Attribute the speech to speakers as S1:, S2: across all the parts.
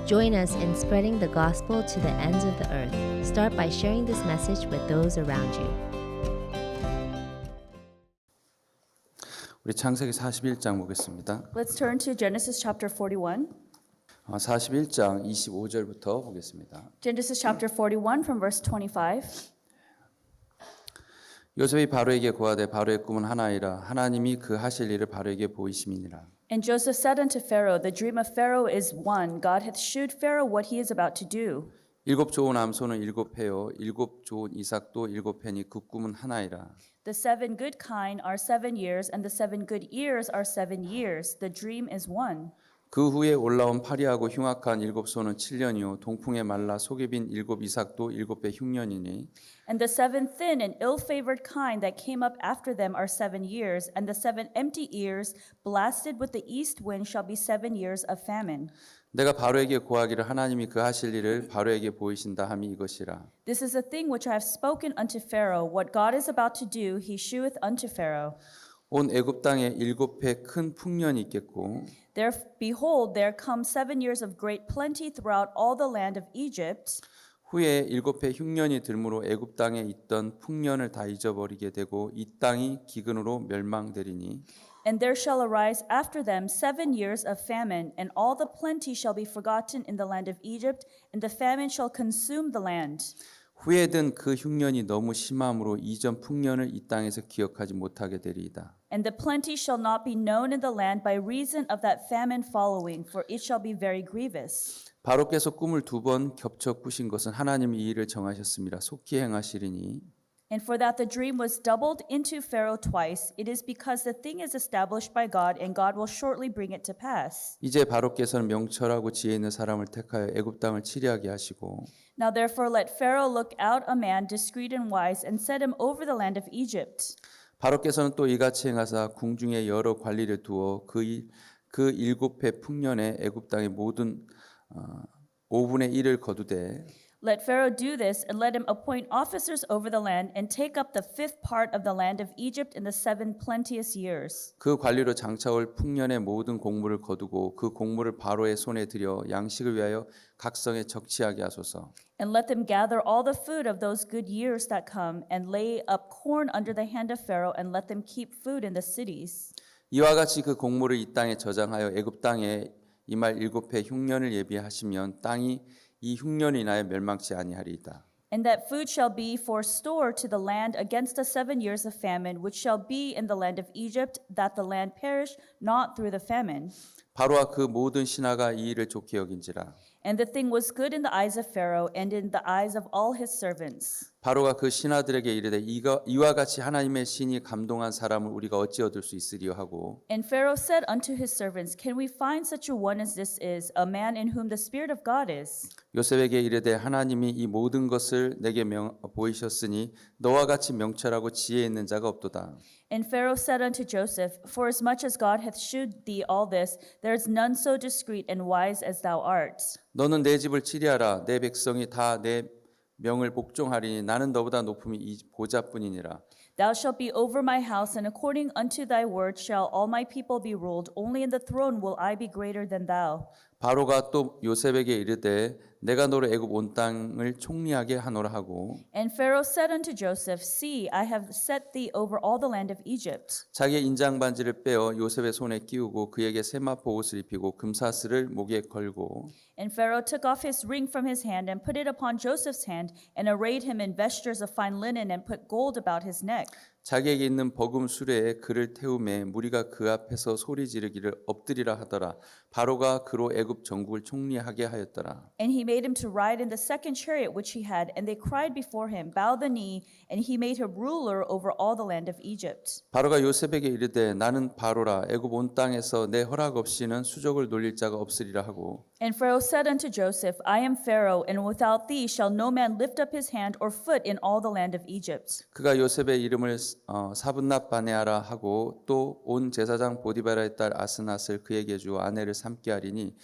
S1: Join us in spreading the gospel to the ends of the earth. Start by sharing this message with those around you.
S2: 우리 창세기 41장 보겠습니다.
S3: Let's turn to Genesis chapter 41.
S2: 41장 25절부터 보겠습니다.
S3: Genesis chapter 41 from verse 25.
S2: 요셉이 바로에게 고하되 바로의 꿈은 하나이라 하나님이 그 하실 일을 바로에게 보이심이니라.
S3: And Joseph said unto Pharaoh, The dream of Pharaoh is one. God hath shewed Pharaoh what he is about to do.
S2: 일곱 좋은 암소는 일곱 해요 일곱 좋은 이삭도 일곱 해니 그 꿈은 하나이라.
S3: The 7 good kine are 7 years, and the 7 good ears are 7 years. The dream is one.
S2: 그 후에 올라온 파리하고 흉악한 일곱 소는 7년이요 동풍에 말라 속에 빈 일곱 이삭도 일곱 배 흉년이니.
S3: And the 7 thin and ill-favored kine that came up after them are 7 years, and the 7 empty ears, blasted with the east wind, shall be 7 years of famine.
S2: 내가 바로에게 고하기를 하나님이 그 하실 일을 바로에게 보이신다 함이 이것이라.
S3: This is a thing which I have spoken unto Pharaoh. What God is about to do, he sheweth unto Pharaoh.
S2: 온 애굽 땅에 일곱 해 큰 풍년이 있겠고
S3: There, behold, there come 7 years of great plenty throughout all the land of Egypt.
S2: 후에 일곱 해 흉년이 들므로 애굽 땅에 있던 풍년을 다 잊어버리게 되고 이 땅이 기근으로 멸망되리니.
S3: And there shall arise after them 7 years of famine, and all the plenty shall be forgotten in the land of Egypt, and the famine shall consume the land.
S2: 후에 든 그 흉년이 너무 심함으로 이전 풍년을 이 땅에서 기억하지 못하게 되리이다.
S3: And the plenty shall not be known in the land by reason of that famine following, for it shall be very grievous.
S2: 바로께서 꿈을 두 번 겹쳐 꾸신 것은 하나님이 이 일을 정하셨습니다. 속히 행하시리니.
S3: And for that the dream was doubled into Pharaoh twice, it is because the thing is established by God, and God will shortly bring it to pass.
S2: 이제 바로께서는 명철하고 지혜 있는 사람을 택하여 애굽 땅을 치리하게 하시고
S3: Now therefore let Pharaoh look out a man discreet and wise, and set him over the land of Egypt.
S2: 바로께서는 또 이같이 행하사 궁중에 여러 관리를 두어 그 일곱 해 풍년에 애굽 땅의 모든 5분의 1을 거두되
S3: Let Pharaoh do this, and let him appoint officers over the land, and take up the 5th part of the land of Egypt in the 7 plenteous years.
S2: 그 관리로 장차올 풍년의 모든 곡물을 거두고 그 곡물을 바로의 손에 들여 양식을 위하여 각 성에 적치하게 하소서.
S3: And let them gather all the food of those good years that come, and lay up corn under the hand of Pharaoh, and let them keep food in the cities.
S2: 이와 같이 그 곡물을 이 땅에 저장하여 애굽 땅에 이말 일곱 해 흉년을 예비하시면 땅이 이 흉년이 인하여 멸망치 아니하리이다.
S3: And that food shall be for store to the land against the 7 years of famine, which shall be in the land of Egypt, that the land perish not through the famine.
S2: 바로와 그 모든 신하가 이 일을 좋게 여긴지라.
S3: And the thing was good in the eyes of Pharaoh, and in the eyes of all his servants.
S2: 바로가 그 신하들에게 이르되 이와 같이 하나님의 신이 감동한 사람을 우리가 어찌 얻을 수 있으리요 하고.
S3: And Pharaoh said unto his servants, Can we find such a one as this is, a man in whom the Spirit of God is?
S2: 요셉에게 이르되 하나님이 이 모든 것을 내게 보이셨으니 너와 같이 명철하고 지혜 있는 자가 없도다.
S3: And Pharaoh said unto Joseph, Forasmuch as God hath shewed thee all this, there is none so discreet and wise as thou art.
S2: 너는 내 집을 치리하라. 내 백성이 다 내 명을 복종하리니 나는 너보다 높음이 이 보좌뿐이니라.
S3: Thou shalt be over my house, and according unto thy word shall all my people be ruled. Only in the throne will I be greater than thou.
S2: 바로가 또 요셉에게 이르되 내가 너를 애굽 온 땅을 총리하게 하노라 하고.
S3: And Pharaoh said unto Joseph, See, I have set thee over all the land of Egypt.
S2: 자기의 인장 반지를 빼어 요셉의 손에 끼우고 그에게 세마포 옷을 입히고 금사슬을 목에 걸고.
S3: And Pharaoh took off his ring from his hand and put it upon Joseph's hand, and arrayed him in vestures of fine linen, and put gold about his neck.
S2: 자기에게 있는 버금 수레에 그를 태우매 무리가 그 앞에서 소리 지르기를 엎드리라 하더라. 바로가 그로 애굽 전국을 총리하게 하였더라.
S3: And he made him to ride in the second chariot which he had, and they cried before him, Bow the knee, and he made him ruler over all the land of Egypt.
S2: 바로가 요셉에게 이르되 나는 바로라. 애굽 온 땅에서 내 허락 없이는 수족을 놀릴 자가 없으리라 하고.
S3: And Pharaoh said unto Joseph, I am Pharaoh, and without thee shall no man lift up his hand or foot in all the land of Egypt.
S2: 그가 요셉의 이름을 사분납 바네아라 하고 또 온 제사장 보디바라의 딸 아스낫을 그에게 주어 아내를 삼게 하리니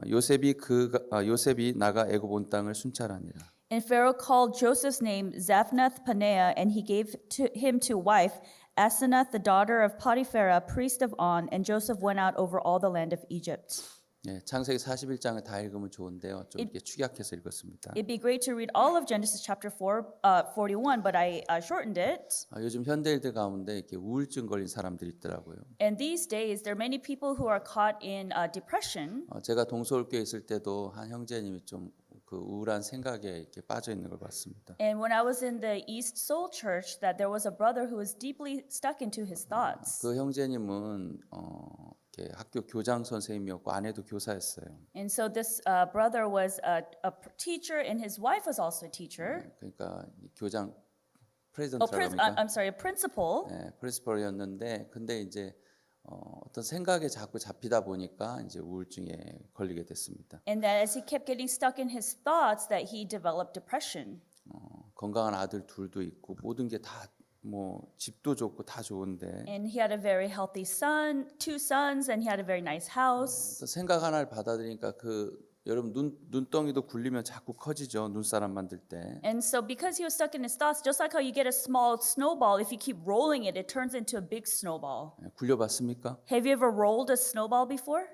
S2: 요셉이 나가 애굽 온 땅을 순찰하니라.
S3: And Pharaoh called Joseph's name Zaphnath Paneah, and he gave him to wife Asenath, the daughter of Potiphera, priest of On, and Joseph went out over all the land of Egypt.
S2: 예, 창세기 41장을 다 읽으면 좋은데요. 좀 이렇게 축약해서 읽었습니다.
S3: It'd be great to read all of Genesis chapter 41, but I shortened it.
S2: 요즘 현대인들 가운데 이렇게 우울증 걸린 사람들이 있더라고요.
S3: And these days, there are many people who are caught in depression.
S2: 제가 동서울교회 있을 때도 한 형제님이 좀 그 우울한 생각에 이렇게 빠져 있는 걸 봤습니다.
S3: And when I was in the East Seoul Church, that there was a brother who was deeply stuck into his thoughts.
S2: 그 형제님은 이렇게 학교 교장 선생님이었고 아내도 교사였어요.
S3: And so this brother was a teacher, and his wife was also a teacher.
S2: 그러니까 교장
S3: Oh,
S2: 프레젠트라고 합니까?
S3: I'm sorry, a principal.
S2: 네, 프린시펄이었는데 근데 이제 어떤 생각에 자꾸 잡히다 보니까 이제 우울증에 걸리게 됐습니다.
S3: And that as he kept getting stuck in his thoughts, that he developed depression.
S2: 건강한 아들 둘도 있고 모든 게 다 뭐 집도 좋고 다 좋은데
S3: And he had a very healthy son, 2 sons, and he had a very nice house.
S2: 어떤 생각 하나를 받아들이니까 여러분 눈덩이도 굴리면 자꾸 커지죠. 눈사람 만들 때.
S3: And so because he was stuck in his thoughts, just like how you get a small snowball, if you keep rolling it, it turns into a big snowball.
S2: 굴려봤습니까?
S3: Have you ever rolled a snowball before?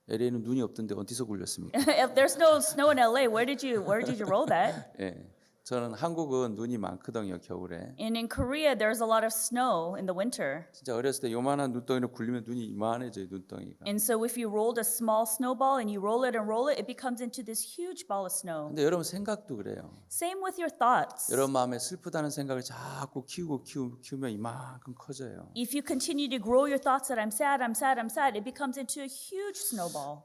S2: LA는 눈이 없던데 어디서 굴렸습니까?
S3: If there's no snow in LA, where did you roll that?
S2: 예. 저는 한국은 눈이 많거든요, 겨울에.
S3: And in Korea, there's a lot of snow in the winter.
S2: 진짜 어렸을 때 요만한 눈덩이를 굴리면 눈이 이만해져요, 눈덩이가.
S3: And so if you rolled a small snowball and you roll it, it becomes into this huge ball of snow.
S2: 근데 여러분 생각도 그래요.
S3: Same with your thoughts.
S2: 여러분 마음에 슬프다는 생각을 자꾸 키우면 이만큼 커져요.
S3: If you continue to grow your thoughts that I'm sad, it becomes into a huge snowball.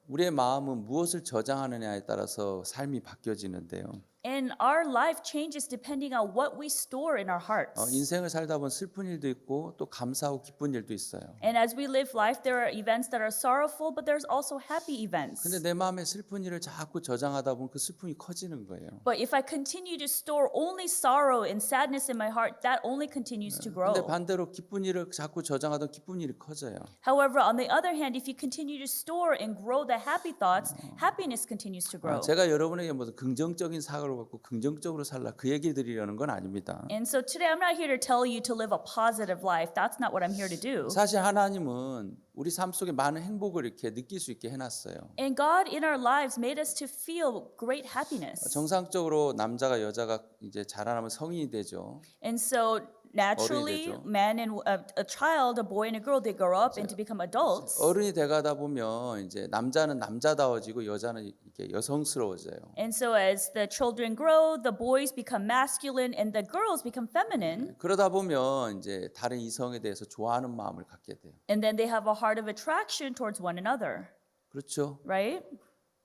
S2: 우리의 마음은 무엇을 저장하느냐에 따라서 삶이 바뀌어지는데요.
S3: And our life changes depending on what we store in our hearts.
S2: 인생을 살다 보면 슬픈 일도 있고 또 감사하고 기쁜 일도 있어요.
S3: And as we live life, there are events that are sorrowful, but there's also happy events.
S2: 근데 내 마음에 슬픈 일을 자꾸 저장하다 보면 그 슬픔이 커지는 거예요.
S3: But if I continue to store only sorrow and sadness in my heart, that only continues to grow.
S2: 근데 반대로 기쁜 일을 자꾸 저장하다 기쁜 일이 커져요.
S3: However, on the other hand, if you continue to store and grow the happy thoughts, happiness continues to grow.
S2: 제가 여러분에게 무슨 긍정적인 사고를 갖고 긍정적으로 살라 그 얘기 드리려는 건 아닙니다.
S3: And so today I'm not here to tell you to live a positive life. That's not what I'm here to do.
S2: 사실 하나님은 우리 삶 속에 많은 행복을 이렇게 느낄 수 있게 해놨어요.
S3: And God in our lives made us to feel great happiness.
S2: 정상적으로 남자가 여자가 이제 자라나면 성인이 되죠.
S3: And so naturally,
S2: 되죠.
S3: man and a child, a boy and a girl, they grow up and to become adults.
S2: 어른이 돼가다 보면 이제 남자는 남자다워지고 여자는 이렇게 여성스러워져요.
S3: And so as the children grow, the boys become masculine and the girls become feminine.
S2: 그러다 보면 이제 다른 이성에 대해서 좋아하는 마음을 갖게 돼요.
S3: And then they have a heart of attraction towards one another,
S2: 그렇죠?
S3: right?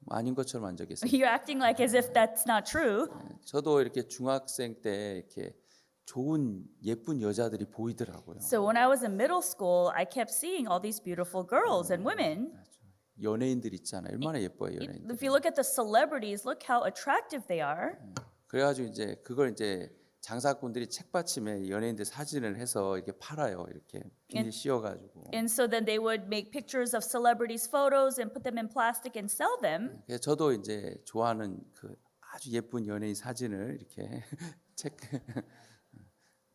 S2: 아닌 것처럼 한 적이 있어요.
S3: You're acting like as if that's not true.
S2: 저도 이렇게 중학생 때 이렇게 좋은 예쁜 여자들이 보이더라고요.
S3: So when I was in middle school, I kept seeing all these beautiful girls and women.
S2: 연예인들 있잖아요. 얼마나 예뻐요, 연예인들.
S3: If you look at the celebrities, look how attractive they are.
S2: 그래가지고 이제 그걸 이제 장사꾼들이 책받침에 연예인들 사진을 해서 이렇게 팔아요. 이렇게 비닐 씌워가지고.
S3: And so then they would make pictures of celebrities' photos and put them in plastic and sell them.
S2: 그래서 저도 이제 좋아하는 그 아주 예쁜 연예인 사진을 이렇게 책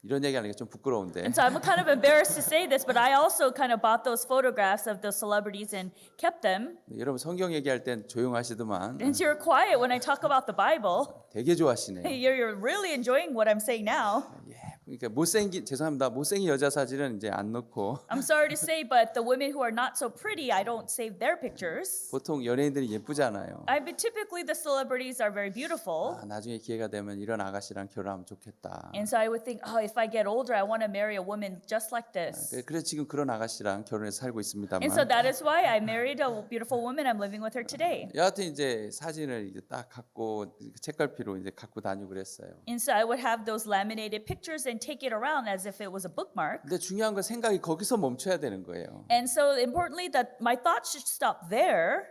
S2: 이런 얘기하는 게 좀 부끄러운데.
S3: And so I'm kind of embarrassed to say this, but I also kind of bought those photographs of the celebrities and kept them.
S2: 여러분 성경 얘기할 땐 조용하시더만
S3: And you're quiet when I talk about the Bible.
S2: 되게 좋아하시네요.
S3: You're really enjoying what I'm saying now.
S2: 그러니까 죄송합니다. 못생긴 여자 사진은 이제 안 넣고
S3: I'm sorry to say, but the women who are not so pretty, I don't save their pictures.
S2: 보통 연예인들이 예쁘잖아요.
S3: But typically the celebrities are very beautiful.
S2: 나중에 기회가 되면 이런 아가씨랑 결혼하면 좋겠다.
S3: And so I would think, oh, if I get older, I want to marry a woman just like this.
S2: 그래서 지금 그런 아가씨랑 결혼해서 살고 있습니다만.
S3: And so that is why I married a beautiful woman. I'm living with her today.
S2: 여하튼 이제 사진을 이제 딱 갖고 책갈피로 이제 갖고 다니고 그랬어요.
S3: And so I would have those laminated pictures and take it around as if it was a bookmark.
S2: 근데 중요한 건 생각이 거기서 멈춰야 되는 거예요.
S3: And so importantly, that my thoughts should stop there.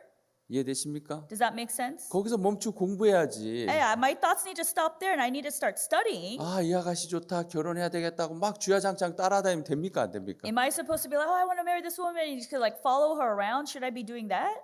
S2: 이해되십니까?
S3: Does that make sense?
S2: 거기서 멈추고 공부해야지.
S3: Yeah, my thoughts need to stop there, and I need to start studying.
S2: 이 아가씨 좋다, 결혼해야 되겠다고 막 주야장창 따라다니면 됩니까, 안 됩니까?
S3: Am I supposed to be like, oh, I want to marry this woman, and you could like follow her around? Should I be doing that?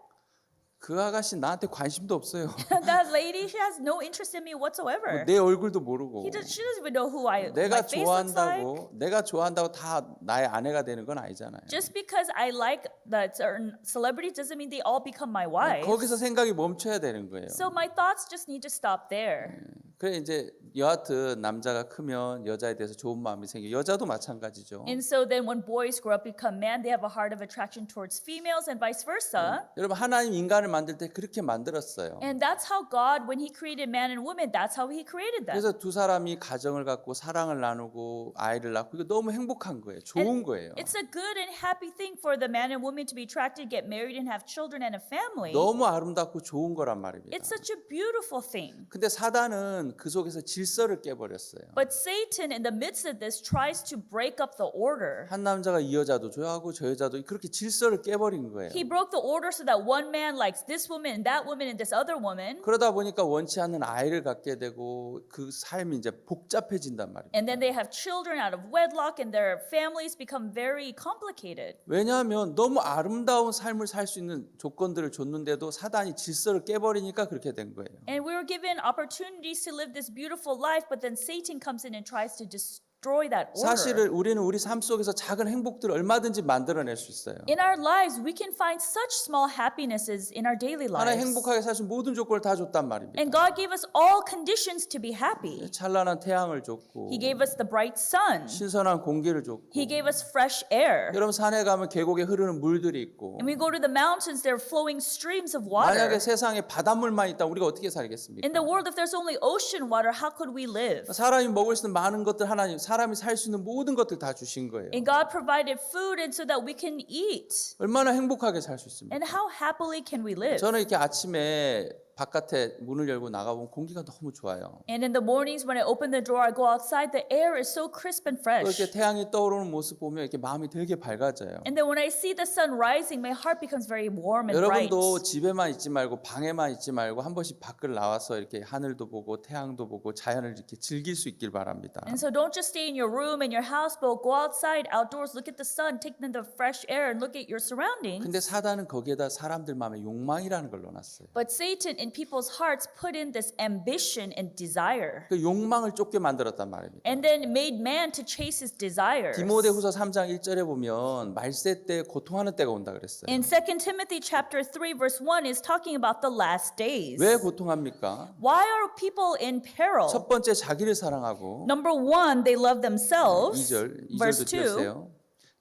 S2: 그 아가씨 나한테 관심도 없어요.
S3: That lady, she has no interest in me whatsoever.
S2: 내 얼굴도 모르고.
S3: She doesn't even know who my
S2: 내가
S3: face looks like.
S2: 좋아한다고 다 나의 아내가 되는 건 아니잖아요.
S3: Just because I like that certain celebrity doesn't mean they all become my wife.
S2: 거기서 생각이 멈춰야 되는 거예요.
S3: So my thoughts just need to stop there.
S2: 그래 이제 여하튼 남자가 크면 여자에 대해서 좋은 마음이 생겨. 여자도 마찬가지죠.
S3: And so then when boys grow up become men, they have a heart of attraction towards females and vice versa.
S2: 여러분 하나님 인간을 만들 때 그렇게 만들었어요.
S3: And that's how God, when he created man and woman, that's how he created them.
S2: 그래서 두 사람이 가정을 갖고 사랑을 나누고 아이를 낳고 이거 너무 행복한 거예요. 좋은 거예요.
S3: It's a good and happy thing for the man and woman to be attracted, get married and have children and a family.
S2: 너무 아름답고 좋은 거란 말입니다.
S3: It's such a beautiful thing.
S2: 근데 사단은 그 속에서 질서를 깨버렸어요.
S3: But Satan, in the midst of this, tries to break up the order.
S2: 한 남자가 이 여자도 좋아하고 저 여자도 그렇게 질서를 깨버린 거예요.
S3: He broke the order so that one man likes this woman and that woman and this other woman.
S2: 그러다 보니까 원치 않는 아이를 갖게 되고 그 삶이 이제 복잡해진단 말입니다.
S3: And then they have children out of wedlock and their families become very complicated.
S2: 왜냐하면 너무 아름다운 삶을 살 수 있는 조건들을 줬는데도 사단이 질서를 깨버리니까 그렇게 된 거예요.
S3: And we were given opportunities to live this beautiful life, but then Satan comes in and tries to destroy that order.
S2: 사실은 우리는 우리 삶 속에서 작은 행복들을 얼마든지 만들어낼 수 있어요.
S3: In our lives, we can find such small happinesses in our daily
S2: 하나님
S3: lives.
S2: 행복하게 살 수 있는 모든 조건을 다 줬단 말입니다.
S3: And God gave us all conditions to be happy.
S2: 찬란한 태양을 줬고
S3: He gave us the bright sun.
S2: 신선한 공기를 줬고
S3: He gave us fresh air.
S2: 여러분 산에 가면 계곡에 흐르는 물들이 있고
S3: And we go to the mountains, there are flowing streams of
S2: 만약에
S3: water.
S2: 세상에 바닷물만 있다면 우리가 어떻게 살겠습니까?
S3: In the world, if there's only ocean water, how could we live?
S2: 사람이 먹을 수 있는 많은 것들 하나님 사람이 살 수 있는 모든 것들 다 주신 거예요.
S3: And God provided food and so that we can eat.
S2: 얼마나 행복하게 살 수 있습니까?
S3: And how happily can we live?
S2: 저는 이렇게 아침에 바깥에 문을 열고 나가보면 공기가 너무 좋아요.
S3: And in the mornings when I open the door, I go outside, the air is so crisp and fresh.
S2: 이렇게 태양이 떠오르는 모습 보면 이렇게 마음이 되게 밝아져요.
S3: And then when I see the sun rising, my heart becomes very warm and bright.
S2: 여러분도 집에만 있지 말고 방에만 있지 말고 한 번씩 밖을 나와서 이렇게 하늘도 보고 태양도 보고 자연을 이렇게 즐길 수 있길 바랍니다.
S3: And so don't just stay in your room, in your house, but go outside, outdoors, look at the sun, take in the fresh air and look at your surroundings.
S2: 근데 사단은 거기에다 사람들 마음에 욕망이라는 걸 넣어놨어요.
S3: But Satan in people's hearts put in this ambition and desire.
S2: 그 욕망을 쫓게 만들었단 말입니다.
S3: And then made man to chase his desires.
S2: 디모데후서 3장 1절에 보면 말세 때 고통하는 때가 온다 그랬어요.
S3: In 2 Timothy chapter 3 verse 1 is talking about the last days.
S2: 왜 고통합니까?
S3: Why are people in peril?
S2: 첫 번째 자기를 사랑하고
S3: Number 1, they love themselves.
S2: 2절도
S3: Verse 2.
S2: 들으세요.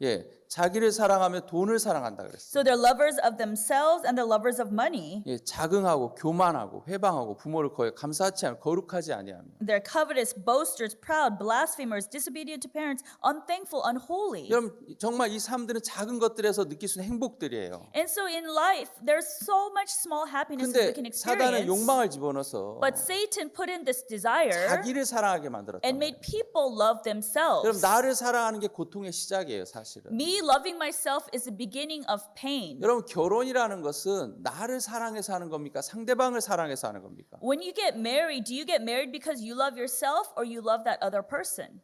S2: 예, 자기를 사랑하며 돈을 사랑한다 그랬어요.
S3: So they're lovers of themselves and they're lovers of money.
S2: 예, 자긍하고 교만하고 회방하고 부모를 거의 감사치 않고 거룩하지 아니하며.
S3: They're covetous, boasters, proud, blasphemers, disobedient to parents, unthankful, unholy.
S2: 여러분 정말 이 삶들은 작은 것들에서 느낄 수 있는 행복들이에요.
S3: And so in life, there's so much small happiness that we
S2: 근데
S3: can
S2: 사단은
S3: experience.
S2: 욕망을 집어넣어서
S3: But Satan put in this desire
S2: 자기를 사랑하게 만들었다.
S3: and made people love
S2: 그럼
S3: themselves.
S2: 나를 사랑하는 게 고통의 시작이에요, 사실은.
S3: Me loving myself is the beginning of pain.
S2: 여러분 결혼이라는 것은 나를 사랑해서 하는 겁니까? 상대방을 사랑해서 하는 겁니까?
S3: When you get married, do you get married because you love yourself or you love that other person?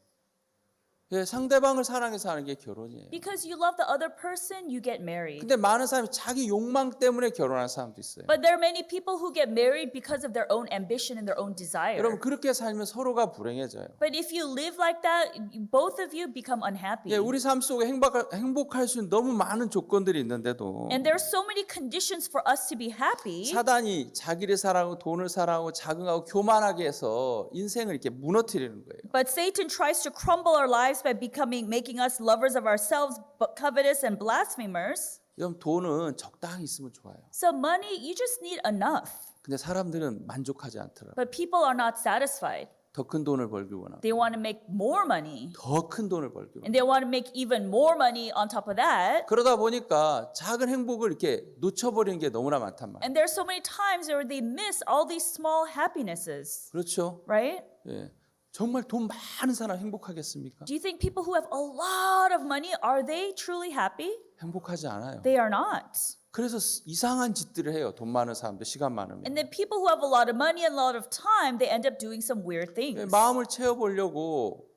S2: 예, 상대방을 사랑해서 하는 게 결혼이에요.
S3: Because you love the other person, you get married.
S2: 근데 많은 사람이 자기 욕망 때문에 결혼하는 사람도 있어요.
S3: But there are many people who get married because of their own ambition and their own desire.
S2: 여러분 그렇게 살면 서로가 불행해져요.
S3: But if you live like that, both of you become unhappy.
S2: 예, 우리 삶 속에 행복할 수 있는 너무 많은 조건들이 있는데도
S3: And there are so many conditions for us to be happy.
S2: 사단이 자기를 사랑하고 돈을 사랑하고 자긍하고 교만하게 해서 인생을 이렇게 무너뜨리는 거예요.
S3: But Satan tries to crumble our lives by making us lovers of ourselves, but covetous and blasphemers.
S2: 여러분 돈은 적당히 있으면 좋아요.
S3: So money, you just need enough.
S2: 근데 사람들은 만족하지 않더라고요.
S3: But people are not satisfied.
S2: 더 큰 돈을 벌기 원하고
S3: They want to make more money.
S2: 더 큰 돈을 벌기 원하고
S3: And they want to make even more money on top of that.
S2: 그러다 보니까 작은 행복을 이렇게 놓쳐버리는 게 너무나 많단 말이에요.
S3: And there's so many times where they miss all these small happinesses,
S2: 그렇죠?
S3: right?
S2: 예. 정말 돈 많은 사람 행복하겠습니까?
S3: Do you think people who have a lot of money, are they truly happy?
S2: 행복하지 않아요.
S3: They are not.
S2: 그래서 이상한 짓들을 해요. 돈 많은 사람들 시간 많으면.
S3: And then people who have a lot of money and a lot of time, they end up doing some weird things.
S2: 마음을 채워보려고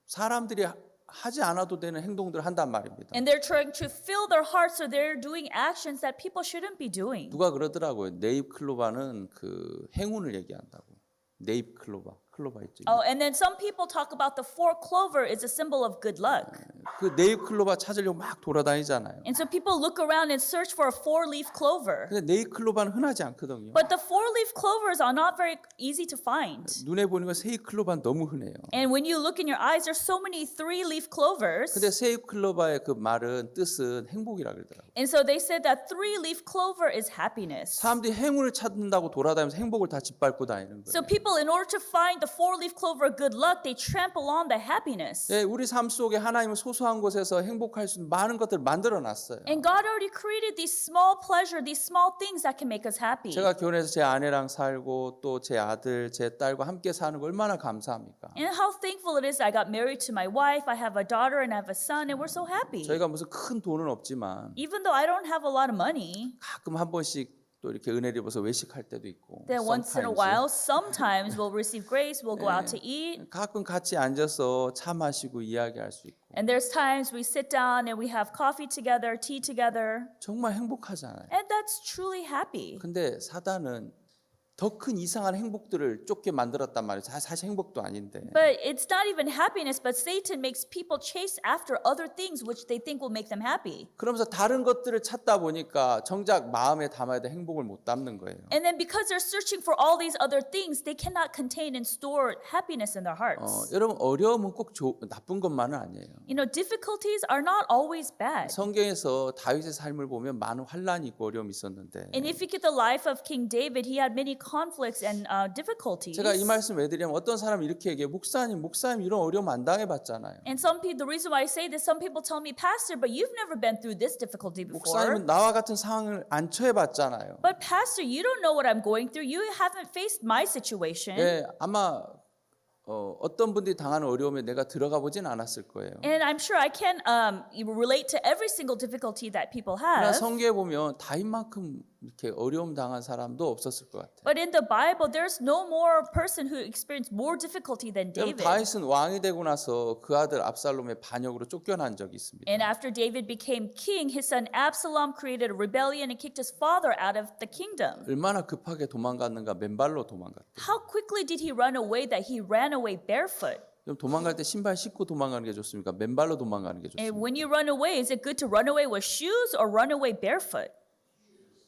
S2: 사람들이 하지 않아도 되는 행동들을 한단 말입니다.
S3: And they're trying to fill their hearts, so they're doing actions that people shouldn't be doing.
S2: 누가 그러더라고요. 네잎 클로바는 그 행운을 얘기한다고. 네잎 클로바 있죠.
S3: Oh, and then some people talk about the four clover is a symbol of good luck.
S2: 그 네잎 클로바 찾으려고 막 돌아다니잖아요.
S3: And so people look around and search for a four-leaf clover.
S2: 근데 네잎 클로바는 흔하지 않거든요.
S3: But the four-leaf clovers are not very easy to find.
S2: 눈에 보니까 세잎 클로바는 너무 흔해요.
S3: And when you look in your eyes, there's so many three-leaf clovers.
S2: 근데 세잎 클로바의 그 말은 뜻은 행복이라 그러더라고요.
S3: And so they said that three-leaf clover is happiness.
S2: 사람들이 행운을 찾는다고 돌아다니면서 행복을 다 짓밟고 다니는
S3: So
S2: 거예요.
S3: people, in order to find the four-leaf clover good luck, they trample on the happiness.
S2: 예, 우리 삶 속에 하나님은 소소한 곳에서 행복할 수 있는 많은 것들을 만들어 놨어요.
S3: And God already created these small pleasure, these small things that can make us happy.
S2: 제가 결혼해서 제 아내랑 살고 또 제 아들, 제 딸과 함께 사는 거 얼마나 감사합니까?
S3: And how thankful it is I got married to my wife, I have a daughter and I have a son, and we're so happy.
S2: 저희가 무슨 큰 돈은 없지만
S3: Even though I don't have a lot of money,
S2: 가끔 한 번씩 또 이렇게 은혜를 입어서 외식할 때도 있고
S3: then once in a
S2: sometimes.
S3: while, sometimes we'll receive grace, we'll go out to eat.
S2: 가끔 같이 앉아서 차 마시고 이야기할 수 있고
S3: And there's times we sit down and we have coffee together, tea together,
S2: 정말 행복하잖아요.
S3: and that's truly happy.
S2: 근데 사단은 더 큰 이상한 행복들을 쫓게 만들었단 말이에요. 사실 행복도 아닌데.
S3: But it's not even happiness, but Satan makes people chase after other things which they think will make them happy.
S2: 그러면서 다른 것들을 찾다 보니까 정작 마음에 담아야 될 행복을 못 담는 거예요.
S3: And then because they're searching for all these other things, they cannot contain and store happiness in their hearts.
S2: 여러분 어려움은 꼭 나쁜 것만은 아니에요.
S3: You know, difficulties are not always bad.
S2: 성경에서 다윗의 삶을 보면 많은 환란이 있고 어려움이 있었는데
S3: And if you get the life of King David, he had many conflicts and difficulties.
S2: 제가 이 말씀 왜 드리냐면 어떤 사람이 이렇게 얘기해요. 목사님 이런 어려움 안 당해봤잖아요.
S3: And some people, the reason why I say this, some people tell me, Pastor, but you've never been through this difficulty before.
S2: 목사님은 나와 같은 상황을 안 처해봤잖아요.
S3: But Pastor, you don't know what I'm going through. You haven't faced my situation.
S2: 예, 아마 어떤 분들이 당하는 어려움에 내가 들어가 보진 않았을 거예요.
S3: And I'm sure I can relate to every single difficulty that people
S2: 그러나
S3: have.
S2: 성경에 보면 다윗만큼 이렇게 어려움 당한 사람도 없었을 것 같아요.
S3: But in the Bible, there's no more person who experienced more difficulty than
S2: 여러분,
S3: David.
S2: 다윗은 왕이 되고 나서 그 아들 압살롬의 반역으로 쫓겨난 적이 있습니다.
S3: And after David became king, his son Absalom created a rebellion and kicked his father out of the kingdom.
S2: 얼마나 급하게 도망갔는가 맨발로 도망갔대요.
S3: How quickly did he run away that he ran away barefoot?
S2: 그럼 도망갈 때 신발 신고 도망가는 게 좋습니까? 맨발로 도망가는 게
S3: And
S2: 좋습니까?
S3: when you run away, is it good to run away with shoes or run away barefoot?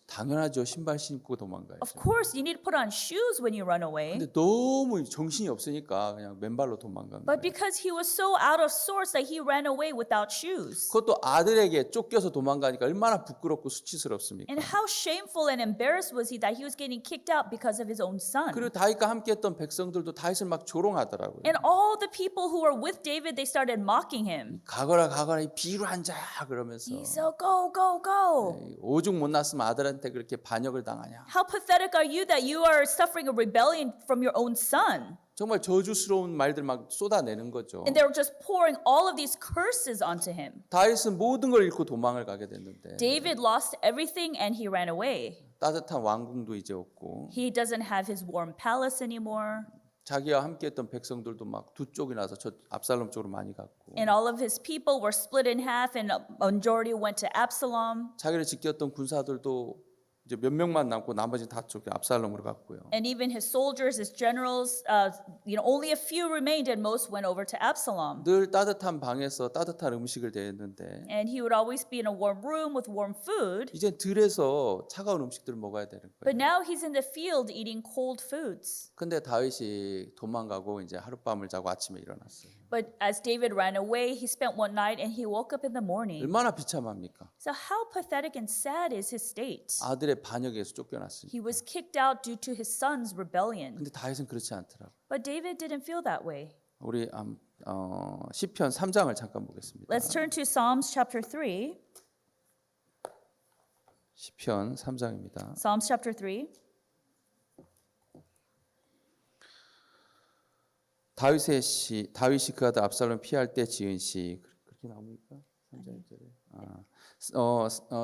S2: 당연하죠. 신발 신고 도망가야죠.
S3: Of course, you need to put on shoes when you run away.
S2: 근데 너무 정신이 없으니까 그냥 맨발로 도망간
S3: But
S2: 거예요.
S3: because he was so out of sorts that he ran away without shoes.
S2: 그것도 아들에게 쫓겨서 도망가니까 얼마나 부끄럽고 수치스럽습니까?
S3: And how shameful and embarrassed was he that he was getting kicked out because of his own son.
S2: 그리고 다윗과 함께했던 백성들도 다윗을 막 조롱하더라고요.
S3: And all the people who were with David, they started mocking him.
S2: 가거라 이 비루한 자야 그러면서
S3: So go, go, go.
S2: 오죽 못 났으면 아들한테 그렇게 반역을 당하냐.
S3: How pathetic are you that you are suffering a rebellion from your own son?
S2: 정말 저주스러운 말들 막 쏟아내는 거죠.
S3: And they were just pouring all of these curses onto him.
S2: 다윗은 모든 걸 잃고 도망을 가게 됐는데
S3: David lost everything and he ran away.
S2: 따뜻한 왕궁도 이제 없고
S3: He doesn't have his warm palace anymore.
S2: 자기와 함께했던 백성들도 막 두 쪽이 나서 저 압살롬 쪽으로 많이 갔고
S3: And all of his people were split in half and a majority went to Absalom.
S2: 자기를 지켰던 군사들도 이제 몇 명만 남고 나머지 다 쪽이 압살롬으로 갔고요.
S3: And even his soldiers, his generals, only a few remained and most went over to Absalom.
S2: 늘 따뜻한 방에서 따뜻한 음식을 대했는데
S3: And he would always be in a warm room with warm food.
S2: 이제 들에서 차가운 음식들을 먹어야 되는
S3: But
S2: 거예요.
S3: now he's in the field eating cold foods.
S2: 근데 다윗이 도망가고 이제 하룻밤을 자고 아침에 일어났어요.
S3: But as David ran away, he spent one night and he woke up in the morning.
S2: 얼마나 비참합니까?
S3: So how pathetic and sad is his state?
S2: 아들의 반역에서 쫓겨났으니까.
S3: He was kicked out due to his son's rebellion.
S2: 근데 다윗은 그렇지 않더라고요.
S3: But David didn't feel that way.
S2: 우리 시편 3장을 잠깐 보겠습니다.
S3: Let's turn to Psalms chapter 3.
S2: 시편 3장입니다.
S3: Psalms chapter 3.
S2: 다윗이 그 아들 압살롬 피할 때 지은 시 그렇게 나옵니까? 3장 1절에.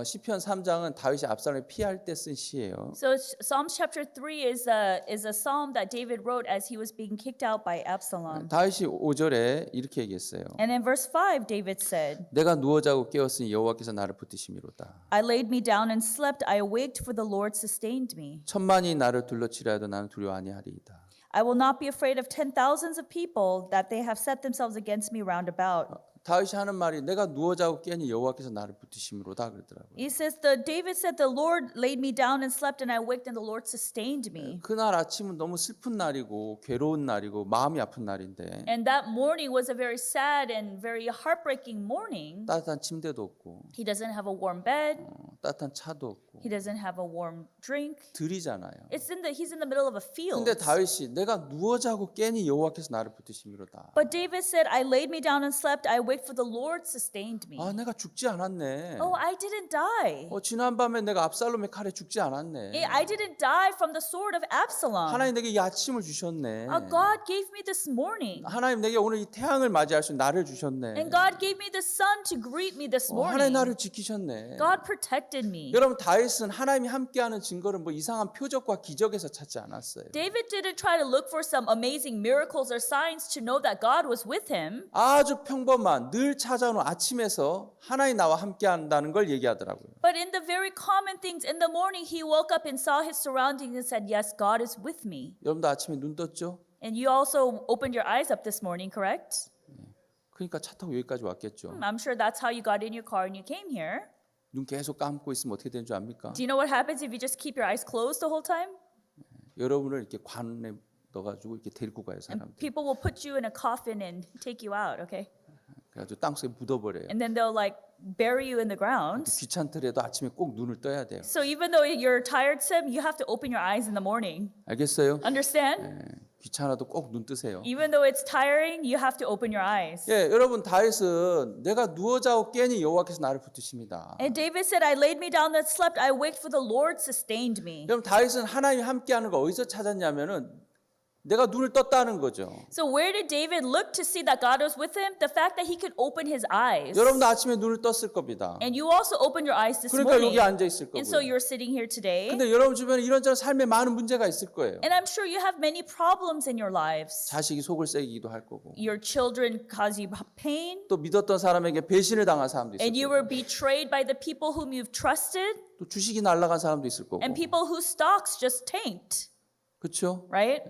S2: 시편 3장은 다윗이 압살롬을 피할 때 쓴 시예요.
S3: So Psalms chapter 3 is a psalm that David wrote as he was being kicked out by Absalom.
S2: 다윗이 5절에 이렇게 얘기했어요.
S3: And in verse 5, David said,
S2: 내가 누워 자고 깨었으니 여호와께서 나를 붙드심이로다.
S3: I laid me down and slept. I awaked, for the Lord sustained me.
S2: 천만이 나를 둘러치려 해도 나는 두려워 아니하리이다.
S3: I will not be afraid of 10,000s of people that they have set themselves against me round about.
S2: 다윗이 하는 말이 내가 누워 자고 깨니 여호와께서 나를 붙드심으로다 그러더라고요.
S3: He says, David said, the Lord laid me down and slept, and I waked, and the Lord sustained me.
S2: 그날 아침은 너무 슬픈 날이고 괴로운 날이고 마음이 아픈 날인데
S3: And that morning was a very sad and very heartbreaking morning.
S2: 따뜻한 침대도 없고
S3: He doesn't have a warm bed.
S2: 따뜻한 차도 없고
S3: He doesn't have a warm drink.
S2: 들이잖아요.
S3: He's in the middle of a field.
S2: 근데 다윗이 내가 누워 자고 깨니 여호와께서 나를 붙드심이로다.
S3: But David said, I laid me down and slept. I waked, for the Lord sustained me.
S2: 아 내가 죽지 않았네.
S3: Oh, I didn't die.
S2: 지난밤에 내가 압살롬의 칼에 죽지 않았네.
S3: I didn't die from the sword of Absalom.
S2: 하나님 내게 이 아침을 주셨네.
S3: God gave me this morning.
S2: 하나님 내게 오늘 이 태양을 맞이할 수 있는 날을 주셨네.
S3: And God gave me the sun to greet me this
S2: 하나님
S3: morning.
S2: 나를 지키셨네.
S3: God protected me.
S2: 여러분 다윗은 하나님이 함께하는 증거를 뭐 이상한 표적과 기적에서 찾지 않았어요.
S3: David didn't try to look for some amazing miracles or signs to know that God was with him.
S2: 아주 평범한 늘 찾아오는 아침에서 하나님 나와 함께한다는 걸 얘기하더라고요.
S3: But in the very common things, in the morning he woke up and saw his surroundings and said, yes, God is with me.
S2: 여러분도 아침에 눈 떴죠?
S3: And you also opened your eyes up this morning, correct?
S2: 그러니까 차 타고 여기까지 왔겠죠.
S3: I'm sure that's how you got in your car and you came here.
S2: 눈 계속 감고 있으면 어떻게 되는 줄 압니까?
S3: Do you know what happens if you just keep your eyes closed the whole time?
S2: 여러분을 이렇게 관에 넣어가지고 이렇게 데리고 가요
S3: And
S2: 사람들.
S3: people will put you in a coffin and take you out, okay?
S2: 그래가지고 땅속에 묻어버려요.
S3: And then they'll like bury you in the ground.
S2: 귀찮더라도 아침에 꼭 눈을 떠야 돼요.
S3: So even though you're tired, Sim, you have to open your eyes in the morning.
S2: 알겠어요?
S3: Understand?
S2: 귀찮아도 꼭 눈 뜨세요.
S3: Even though it's tiring, you have to open your eyes.
S2: 예, 여러분 다윗은 내가 누워 자고 깨니 여호와께서 나를 붙드십니다.
S3: And David said, I laid me down and slept. I waked, for the Lord sustained me.
S2: 여러분 다윗은 하나님이 함께하는 걸 어디서 찾았냐면은 내가 눈을 떴다는 거죠.
S3: So where did David look to see that God was with him? The fact that he could open his eyes.
S2: 여러분도 아침에 눈을 떴을 겁니다.
S3: And you also opened your eyes this
S2: 그러니까
S3: morning.
S2: 여기 앉아 있을
S3: And so
S2: 거고요.
S3: you're sitting here today.
S2: 근데 여러분 주변에 이런저런 삶에 많은 문제가 있을 거예요.
S3: And I'm sure you have many problems in your lives.
S2: 자식이 속을 새기기도 할 거고
S3: Your children cause you pain.
S2: 또 믿었던 사람에게 배신을 당한 사람도 있을
S3: And you
S2: 거고
S3: were betrayed by the people whom you've trusted.
S2: 또 주식이 날아간 사람도 있을 거고
S3: And people whose stocks just tanked.
S2: 그렇죠?
S3: Right?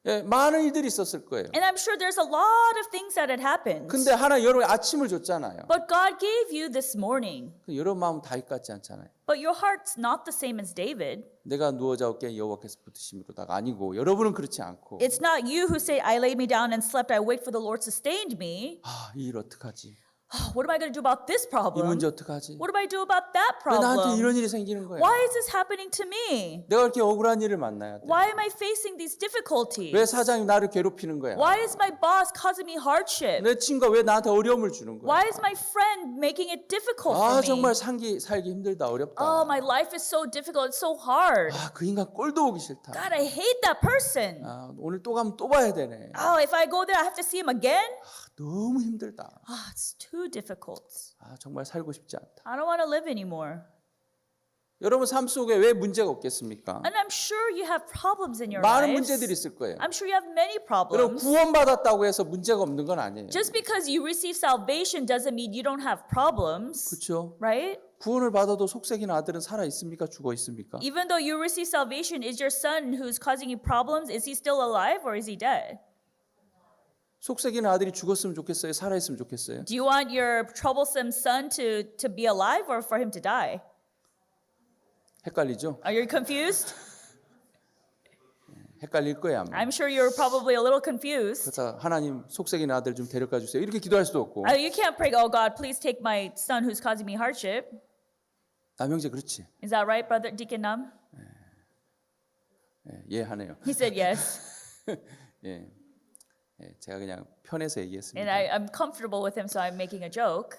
S2: 예, 많은 일들이 있었을 거예요.
S3: And I'm sure there's a lot of things that had happened.
S2: 근데 하나 여러분 아침을 줬잖아요.
S3: But God gave you this morning.
S2: 여러분 마음은 다윗 같지 않잖아요.
S3: But your heart's not the same as David.
S2: 내가 누워 자고 깨 여호와께서 붙으심으로다가 아니고 여러분은 그렇지 않고
S3: It's not you who say, I laid me down and slept. I waked, for the Lord sustained me.
S2: 이 일 어떡하지?
S3: What am I going to do about this
S2: 이
S3: problem?
S2: 문제 어떡하지?
S3: What do I do about that
S2: 왜 나한테
S3: problem?
S2: 이런 일이 생기는 거야?
S3: Why is this happening to me?
S2: 내가 이렇게 억울한 일을 만나야 돼.
S3: Why am I facing these difficulties?
S2: 왜 사장이 나를 괴롭히는 거야?
S3: Why is my boss causing me hardship?
S2: 내 친구가 왜 나한테 어려움을 주는 거야?
S3: Why is my friend making it difficult for me?
S2: 정말 살기 힘들다 어렵다.
S3: Oh, my life is so difficult. It's so hard.
S2: 그 인간 꼴도 보기 싫다.
S3: God, I hate that person.
S2: 오늘 또 가면 또 봐야 되네.
S3: Oh, if I go there, I have to see him again?
S2: 너무 힘들다.
S3: It's too difficult.
S2: 정말 살고 싶지 않다.
S3: I don't want to live anymore.
S2: 여러분 삶 속에 왜 문제가 없겠습니까?
S3: And I'm sure you have problems in your
S2: 많은
S3: lives.
S2: 문제들이 있을 거예요.
S3: I'm sure you have many
S2: 여러분
S3: problems.
S2: 구원받았다고 해서 문제가 없는 건 아니에요.
S3: Just because you receive salvation doesn't mean you don't have problems,
S2: 그렇죠?
S3: right?
S2: 구원을 받아도 속색인 아들은 살아 있습니까? 죽어 있습니까?
S3: Even though you receive salvation, is your son who's causing you problems, is he still alive or is he dead?
S2: 속색인 아들이 죽었으면 좋겠어요? 살아 있으면 좋겠어요?
S3: Do you want your troublesome son to be alive or for him to die?
S2: 헷갈리죠?
S3: Are you confused?
S2: 헷갈릴 거예요 아마.
S3: I'm sure you're probably a little confused.
S2: 그래서 하나님 속색인 아들 좀 데려가 주세요. 이렇게 기도할 수도 없고.
S3: You can't pray, oh God, please take my son who's causing me hardship.
S2: 남형제 그렇지?
S3: Is that right, Brother Deacon Nam?
S2: 하네요.
S3: He said yes.
S2: 제가 그냥 편해서
S3: And
S2: 얘기했습니다.
S3: I'm comfortable with him, so I'm making a joke.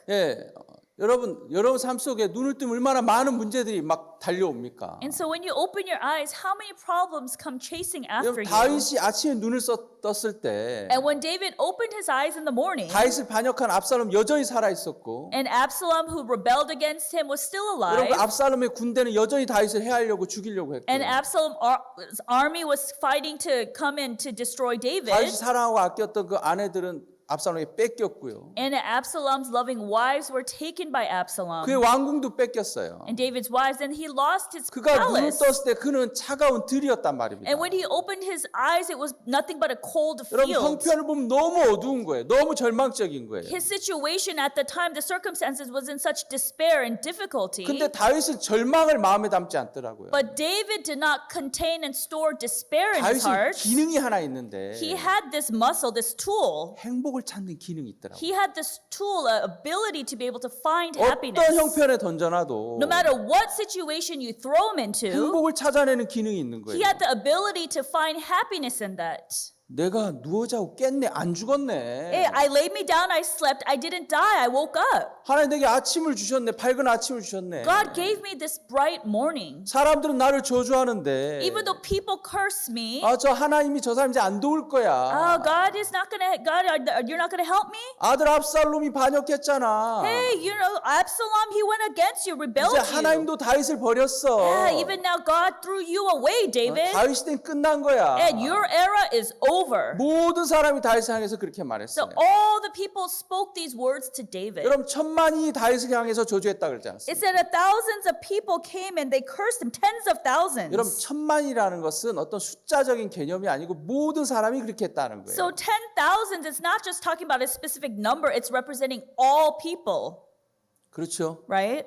S2: 여러분 삶 속에 눈을 뜨면 얼마나 많은 문제들이 막 달려옵니까?
S3: And so when you open your eyes, how many problems come chasing after
S2: 여러분
S3: you?
S2: 다윗이 아침에 눈을 떴을 때
S3: And when David opened his eyes in the morning,
S2: 다윗을 반역한 압살롬 여전히 살아 있었고,
S3: and Absalom, who rebelled against him, was still alive.
S2: 여러분 압살롬의 군대는 여전히 다윗을 해하려고 죽이려고 했고,
S3: And Absalom's army was fighting to come in to destroy David.
S2: 다윗이 사랑하고 아꼈던 그 아내들은 압살롬에게 뺏겼고요.
S3: And Absalom's loving wives were taken by Absalom.
S2: 그의 왕궁도 뺏겼어요.
S3: And David's wives, and he lost his
S2: 그가 눈을
S3: palace.
S2: 떴을 때 그는 차가운 들이었단 말입니다.
S3: And when he opened his eyes, it was nothing but a cold
S2: 여러분
S3: field.
S2: 형편을 보면 너무 어두운 거예요. 너무 절망적인 거예요.
S3: His situation at the time, the circumstances was in such despair and difficulty.
S2: 근데 다윗은 절망을 마음에 담지 않더라고요.
S3: But David did not contain and store despair in his
S2: 다윗은
S3: heart.
S2: 기능이 하나 있는데
S3: He had this muscle, this tool.
S2: 행복을 찾는 기능이 있더라고요.
S3: He had this tool, ability to be able to find
S2: 어떤
S3: happiness.
S2: 형편에 던져놔도
S3: No matter what situation you throw him into,
S2: 행복을 찾아내는 기능이 있는 거예요.
S3: he had the ability to find happiness in that.
S2: 내가 누워 자고 깼네, 안
S3: Hey,
S2: 죽었네.
S3: I laid me down, I slept, I didn't die, I woke up.
S2: 하나님 내게 아침을 주셨네, 밝은 아침을 주셨네.
S3: God gave me this bright morning.
S2: 사람들은 나를 저주하는데
S3: Even though people curse me,
S2: 저 하나님이 저 사람 이제 안 도울 거야.
S3: oh, God is not gonna, God, you're not gonna help me?
S2: 아들 압살롬이 반역했잖아.
S3: Hey, you know, Absalom, he went against you, rebelled
S2: 이제
S3: to you.
S2: 하나님도 다윗을 버렸어.
S3: Yeah, even now God threw you away, David.
S2: 다윗 시대는 끝난 거야.
S3: And your era is over.
S2: 모든 사람이 다윗을 향해서 그렇게
S3: So
S2: 말했어요.
S3: all the people spoke these words to David.
S2: 여러분 천만이 다윗을 향해서 저주했다 그러지
S3: It
S2: 않습니까?
S3: said thousands of people came and they cursed him, tens of thousands.
S2: 여러분 천만이라는 것은 어떤 숫자적인 개념이 아니고 모든 사람이 그렇게 했다는 거예요.
S3: So 10,000, it's not just talking about a specific number, it's representing all people,
S2: 그렇죠?
S3: right?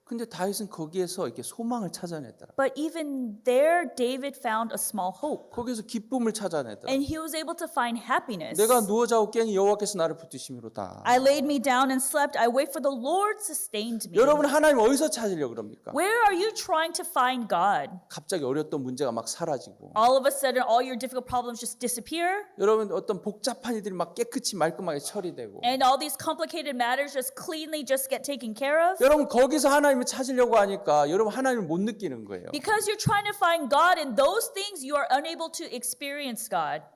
S2: 근데 다윗은 거기에서 이렇게 소망을 찾아냈더라.
S3: But even there, David found a small hope.
S2: 거기에서 기쁨을 찾아냈더라.
S3: And he was able to find happiness.
S2: 내가 누워 자고 깨니 여호와께서 나를 붙드심으로다.
S3: I laid me down and slept. I wait for the Lord sustained me.
S2: 여러분 하나님 어디서 찾으려고 그럽니까?
S3: Where are you trying to find God?
S2: 갑자기 어려웠던 문제가 막 사라지고,
S3: All of a sudden, all your difficult problems just disappear?
S2: 여러분 어떤 복잡한 일들이 막 깨끗이 말끔하게 처리되고,
S3: And all these complicated matters just cleanly just get taken care of?
S2: 여러분 거기서 하나님을 찾으려고 하니까 여러분 하나님을 못 느끼는 거예요.
S3: Because you're trying to find God in those things, you are unable to experience God.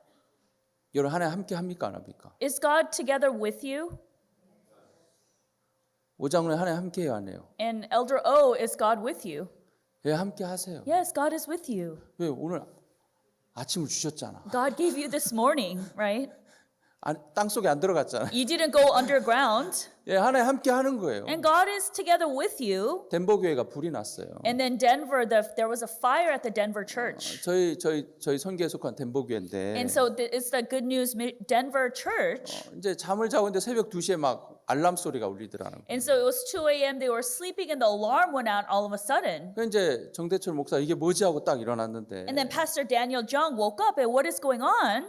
S2: 여러분 하나님 함께 합니까 안 합니까?
S3: Is God together with you?
S2: 오장로에 하나님 함께해요 안 해요?
S3: And Elder O, is God with you?
S2: 예, 함께 하세요.
S3: Yes, God is with you.
S2: 왜 오늘 아침을 주셨잖아.
S3: God gave you this morning, right?
S2: 땅 속에 안 들어갔잖아.
S3: You didn't go underground.
S2: 예, 하나님 함께 하는 거예요.
S3: And God is together with you.
S2: 덴버 교회가 불이 났어요.
S3: And then Denver, there was a fire at the Denver church.
S2: 저희 선교에 속한 덴버 교회인데,
S3: And so it's the Good News Denver church.
S2: 이제 잠을 자고 있는데 새벽 2시에 막 알람 소리가 울리더라는 거예요.
S3: And so it was 2 a.m. They were sleeping and the alarm went out all of a sudden.
S2: 그 이제 정대철 목사 이게 뭐지 하고 딱 일어났는데
S3: And then Pastor Daniel Jung woke up and what is going on?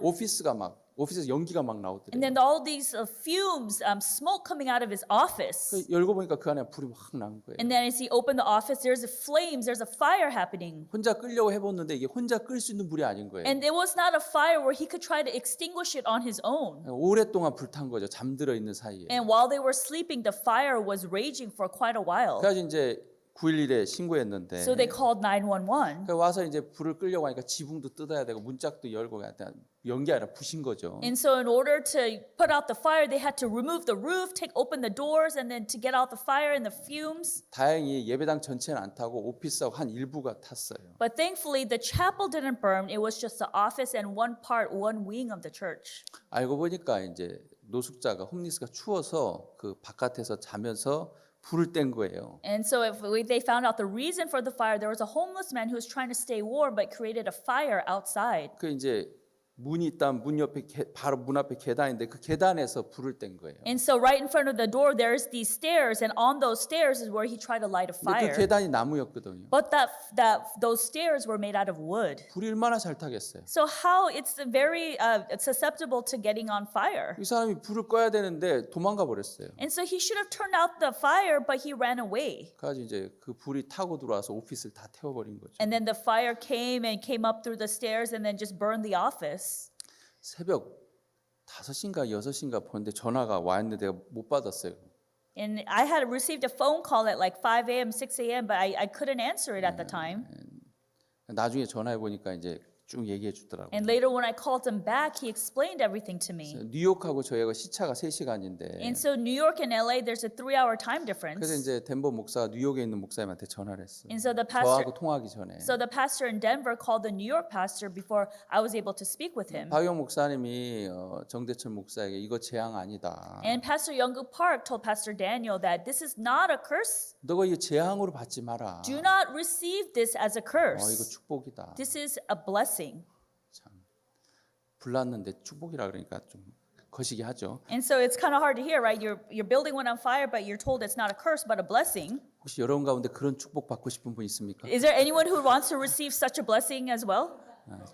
S2: 오피스에서 연기가 막
S3: And
S2: 나오더래요.
S3: then all these fumes, smoke coming out of his office.
S2: 그 열고 보니까 그 안에 불이 확 난 거예요.
S3: And then as he opened the office, there's flames, there's a fire happening.
S2: 혼자 끌려고 해봤는데 이게 혼자 끌 수 있는 불이 아닌 거예요.
S3: And it was not a fire where he could try to extinguish it on his own.
S2: 오랫동안 불탄 거죠. 잠들어 있는 사이에.
S3: And while they were sleeping, the fire was raging for quite a while.
S2: 그래서 이제 911에 신고했는데,
S3: So they called 911.
S2: 그 와서 이제 불을 끌려고 하니까 지붕도 뜯어야 되고 문짝도 열고 연기 아니라 부신 거죠.
S3: And so in order to put out the fire, they had to remove the roof, open the doors, and then to get out the fire and the fumes.
S2: 다행히 예배당 전체는 안 타고 오피스하고 한 일부가 탔어요.
S3: But thankfully, the chapel didn't burn. It was just the office and one wing of the church.
S2: 알고 보니까 이제 노숙자가 홈리스가 추워서 그 바깥에서 자면서 불을 뗀 거예요.
S3: And so they found out the reason for the fire, there was a homeless man who was trying to stay warm but created a fire outside.
S2: 그 이제 문이 있다면 문 옆에 바로 문 앞에 계단인데 그 계단에서 불을 뗀 거예요.
S3: And so right in front of the door, there's these stairs, and on those stairs is where he tried to light a
S2: 근데
S3: fire.
S2: 그 계단이 나무였거든요.
S3: But those stairs were made out of wood.
S2: 불이 얼마나 잘 타겠어요.
S3: So how it's very susceptible to getting on fire.
S2: 이 사람이 불을 꺼야 되는데 도망가 버렸어요.
S3: And so he should have turned out the fire, but he ran away.
S2: 그래서 이제 그 불이 타고 들어와서 오피스를 다 태워버린 거죠.
S3: And then the fire came up through the stairs and then just burned the office.
S2: 새벽 5시인가 6시인가 보는데 전화가 와 있는데 내가 못 받았어요.
S3: And I had received a phone call at like 5 a.m., 6 a.m., but I couldn't answer it at the time.
S2: 나중에 전화해 보니까 이제 쭉 얘기해 주더라고요.
S3: And later when I called him back, he explained everything to me.
S2: 뉴욕하고 저희가 시차가 3시간인데
S3: And so New York and LA, there's a 3-hour time
S2: 그래서
S3: difference.
S2: 이제 덴버 목사가 뉴욕에 있는 목사님한테 전화를 했어요.
S3: And so the pastor,
S2: 저하고 통화하기 전에.
S3: so the pastor in Denver called the New York pastor before I was able to speak with him.
S2: 박영 목사님이 정대철 목사에게 이거 재앙 아니다.
S3: And Pastor Youngkook Park told Pastor Daniel that this is not a curse.
S2: 너가 이거 재앙으로 받지 마라.
S3: Do not receive this as a
S2: 이거
S3: curse.
S2: 축복이다.
S3: This is a blessing.
S2: 불났는데 축복이라 그러니까 좀 거시기 하죠.
S3: And so it's kind of hard to hear, right? Your building went on fire, but you're told it's not a curse, but a blessing.
S2: 혹시 여러분 가운데 그런 축복 받고 싶은 분 있습니까?
S3: Is there anyone who wants to receive such a blessing as well?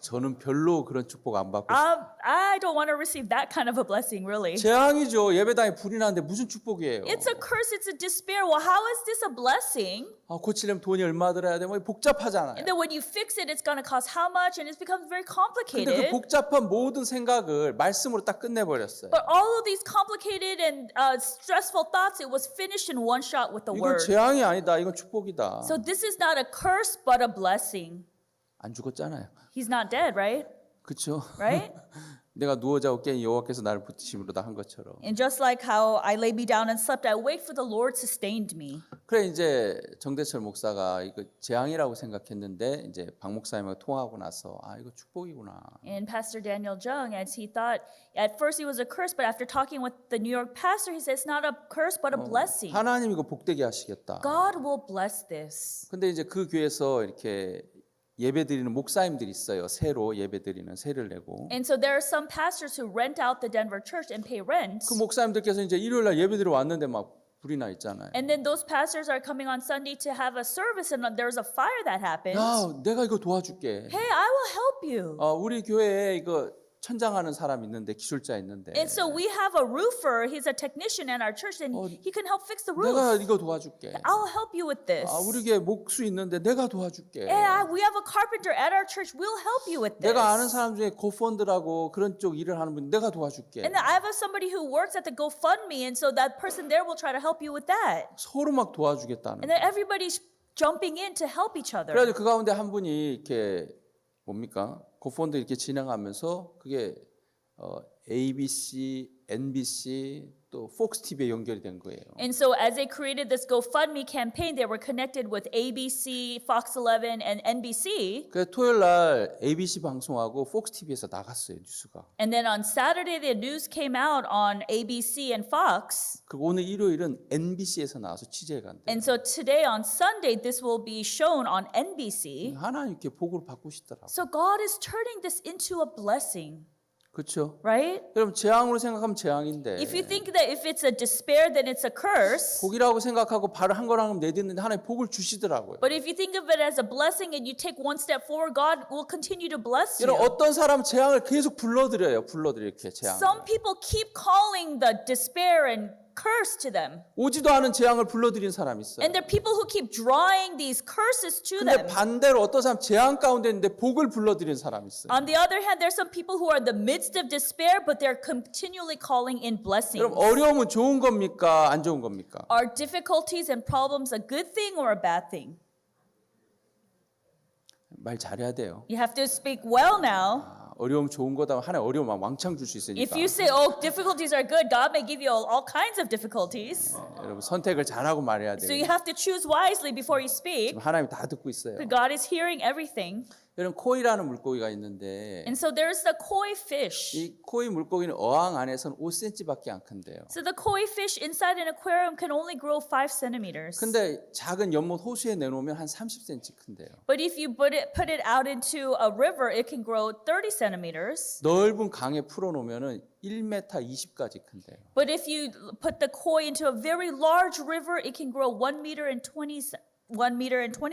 S2: 저는 별로 그런 축복 안 받고 싶어요.
S3: I don't want to receive that kind of a blessing, really.
S2: 재앙이죠. 예배당에 불이 나는데 무슨 축복이에요?
S3: It's a curse, it's a despair. Well, how is this a blessing?
S2: 고치려면 돈이 얼마 들어야 돼? 뭐 복잡하잖아요.
S3: And then when you fix it, it's going to cost how much? And it's become very
S2: 근데 그
S3: complicated.
S2: 복잡한 모든 생각을 말씀으로 딱 끝내버렸어요.
S3: But all of these complicated and stressful thoughts, it was finished in one shot with the
S2: 이건
S3: word.
S2: 재앙이 아니다. 이건 축복이다.
S3: So this is not a curse, but a blessing.
S2: 안 죽었잖아요.
S3: He's not dead, right?
S2: 그렇죠?
S3: Right?
S2: 내가 누워 자고 깬 여호와께서 나를 붙드심으로다 한 것처럼.
S3: And just like how I lay me down and slept, I wait for the Lord sustained me.
S2: 그래 이제 정대철 목사가 이거 재앙이라고 생각했는데 이제 박 목사님하고 통화하고 나서 이거 축복이구나.
S3: And Pastor Daniel Jung, as he thought, at first it was a curse, but after talking with the New York pastor, he said it's not a curse, but a blessing.
S2: 하나님 이거 복되게 하시겠다.
S3: God will bless this.
S2: 근데 이제 그 교회에서 이렇게 예배드리는 목사님들이 있어요. 새로 예배드리는 세를 내고.
S3: And so there are some pastors who rent out the Denver church and pay rent.
S2: 그 목사님들께서 이제 일요일 날 예배드리러 왔는데 막 불이 나 있잖아요.
S3: And then those pastors are coming on Sunday to have a service, and there's a fire that happens.
S2: 야, 내가 이거 도와줄게.
S3: Hey, I will help you.
S2: 우리 교회에 이거 천장하는 사람 있는데 기술자 있는데.
S3: And so we have a roofer. He's a technician in our church, and he can help fix the
S2: 내가
S3: roof.
S2: 이거 도와줄게.
S3: I'll help you with this.
S2: 우리 교회 목수 있는데 내가 도와줄게.
S3: Yeah, we have a carpenter at our church. We'll help you with this.
S2: 내가 아는 사람 중에 고펀드라고 그런 쪽 일을 하는 분 내가 도와줄게.
S3: And then I have somebody who works at the GoFundMe, and so that person there will try to help you with that.
S2: 서로 막 도와주겠다는.
S3: And then everybody's jumping in to help each other.
S2: 그래서 그 가운데 한 분이 이렇게 뭡니까? 고펀드 이렇게 진행하면서 그게 ABC, NBC 또 폭스 TV에 연결이 된 거예요.
S3: And so as they created this GoFundMe campaign, they were connected with ABC, Fox 11, and NBC.
S2: 그래서 토요일 날 ABC 방송하고 폭스 TV에서 나갔어요 뉴스가.
S3: And then on Saturday, the news came out on ABC and Fox.
S2: 그리고 오늘 일요일은 NBC에서 나와서 취재해 간대.
S3: And so today on Sunday, this will be shown on NBC.
S2: 하나님 이렇게 복을 바꾸시더라고.
S3: So God is turning this into a blessing,
S2: 그렇죠?
S3: right?
S2: 여러분 재앙으로 생각하면 재앙인데.
S3: If you think that if it's a despair, then it's a curse.
S2: 복이라고 생각하고 발을 한 걸음 내딛는데 하나님 복을 주시더라고요.
S3: But if you think of it as a blessing and you take one step forward, God will continue to bless you.
S2: 여러분 어떤 사람 재앙을 계속 불러들여요. 이렇게 재앙.
S3: Some people keep calling the despair and curse to them.
S2: 오지도 않은 재앙을 불러들인 사람이 있어요.
S3: And there are people who keep drawing these curses to
S2: 근데
S3: them.
S2: 반대로 어떤 사람 재앙 가운데 있는데 복을 불러들인 사람이 있어요.
S3: On the other hand, there's some people who are in the midst of despair, but they're continually calling in blessings.
S2: 여러분 어려움은 좋은 겁니까? 안 좋은 겁니까?
S3: Are difficulties and problems a good thing or a bad thing?
S2: 말 잘해야 돼요.
S3: You have to speak well now.
S2: 어려움 좋은 거다. 하나님 어려움 왕창 줄 수 있으니까.
S3: If you say, oh, difficulties are good, God may give you all kinds of difficulties.
S2: 여러분 선택을 잘하고 말해야
S3: So you
S2: 돼요.
S3: have to choose wisely before you speak.
S2: 지금 하나님 다 듣고 있어요.
S3: But God is hearing everything.
S2: 여러분 코이라는 물고기가 있는데
S3: And so there's the koi fish.
S2: 이 코이 물고기는 어항 안에서는 5cm밖에 안 큰데요.
S3: So the koi fish inside an aquarium can only grow 5 centimeters.
S2: 근데 작은 연못 호수에 내놓으면 한 30cm 큰데요.
S3: But if you put it out into a river, it can grow 30 centimeters.
S2: 넓은 강에 풀어놓으면은 1m 20까지 큰데요.
S3: But if you put the koi into a very large river, it can grow 1 meter and 20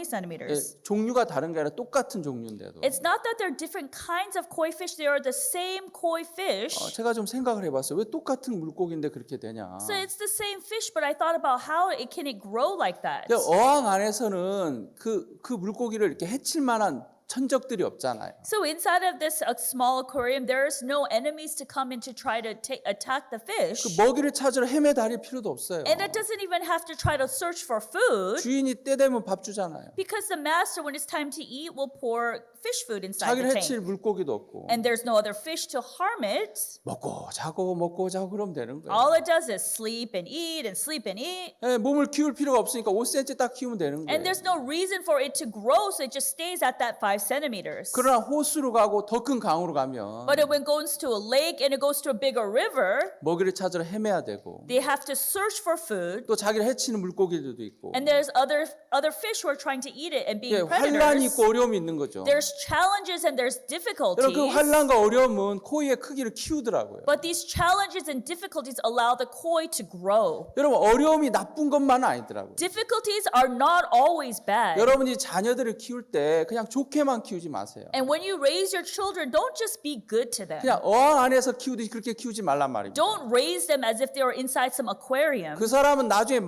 S3: centimeters.
S2: 종류가 다른 게 아니라 똑같은 종류인데도.
S3: It's not that they're different kinds of koi fish, they are the same koi fish.
S2: 제가 좀 생각을 해봤어요. 왜 똑같은 물고기인데 그렇게 되냐.
S3: So it's the same fish, but I thought about how can it grow like that?
S2: 어항 안에서는 그 물고기를 이렇게 해칠 만한 천적들이 없잖아요.
S3: So inside of this small aquarium, there's no enemies to come in to try to attack the
S2: 그
S3: fish.
S2: 먹이를 찾으러 헤매다닐 필요도 없어요.
S3: And it doesn't even have to try to search for food
S2: 주인이 때 되면 밥 주잖아요.
S3: because the master, when it's time to eat, will pour fish food inside
S2: 자기를
S3: the
S2: 해칠
S3: tank.
S2: 물고기도 없고
S3: And there's no other fish to harm it.
S2: 먹고 자고 그러면 되는 거예요.
S3: All it does is sleep and eat and sleep and eat.
S2: 예, 몸을 키울 필요가 없으니까 5cm 딱 키우면 되는 거예요.
S3: And there's no reason for it to grow, so it just stays at that 5 centimeters.
S2: 그러나 호수로 가고 더 큰 강으로 가면
S3: But when it goes to a lake and it goes to a bigger river,
S2: 먹이를 찾으러 헤매야 되고
S3: they have to search for food.
S2: 또 자기를 해치는 물고기들도 있고
S3: And there's other fish who are trying to eat it and
S2: 예,
S3: being
S2: 환란이
S3: predators.
S2: 있고 어려움이 있는 거죠.
S3: There's challenges and there's
S2: 여러분 그
S3: difficulties.
S2: 환란과 어려움은 코이의 크기를 키우더라고요.
S3: But these challenges and difficulties allow the koi to grow.
S2: 여러분 어려움이 나쁜 것만은 아니더라고요.
S3: Difficulties are not always bad.
S2: 여러분이 자녀들을 키울 때 그냥 좋게만 키우지 마세요.
S3: And when you raise your children, don't just be good to them.
S2: 그냥 어항 안에서 키우듯이 그렇게 키우지 말란 말입니다.
S3: Don't raise them as if they were inside some aquarium.
S2: 그 사람은 나중에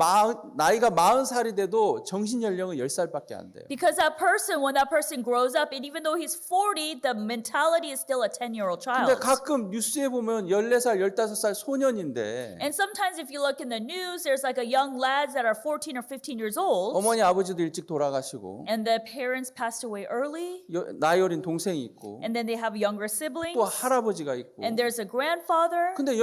S2: 나이가 40살이 돼도 정신 연령은 10살밖에 안 돼요.
S3: Because that person, when that person grows up, and even though he's 40, the mentality is still a 10-year-old
S2: 근데
S3: child.
S2: 가끔 뉴스에 보면 14살, 15살 소년인데
S3: And sometimes if you look in the news, there's like a young lads that are 14 or 15 years old,
S2: 어머니 아버지도 일찍 돌아가시고
S3: and the parents passed away early,
S2: 나이 어린 동생이 있고
S3: and then they have younger
S2: 또
S3: siblings,
S2: 할아버지가 있고
S3: and there's a grandfather.
S2: 근데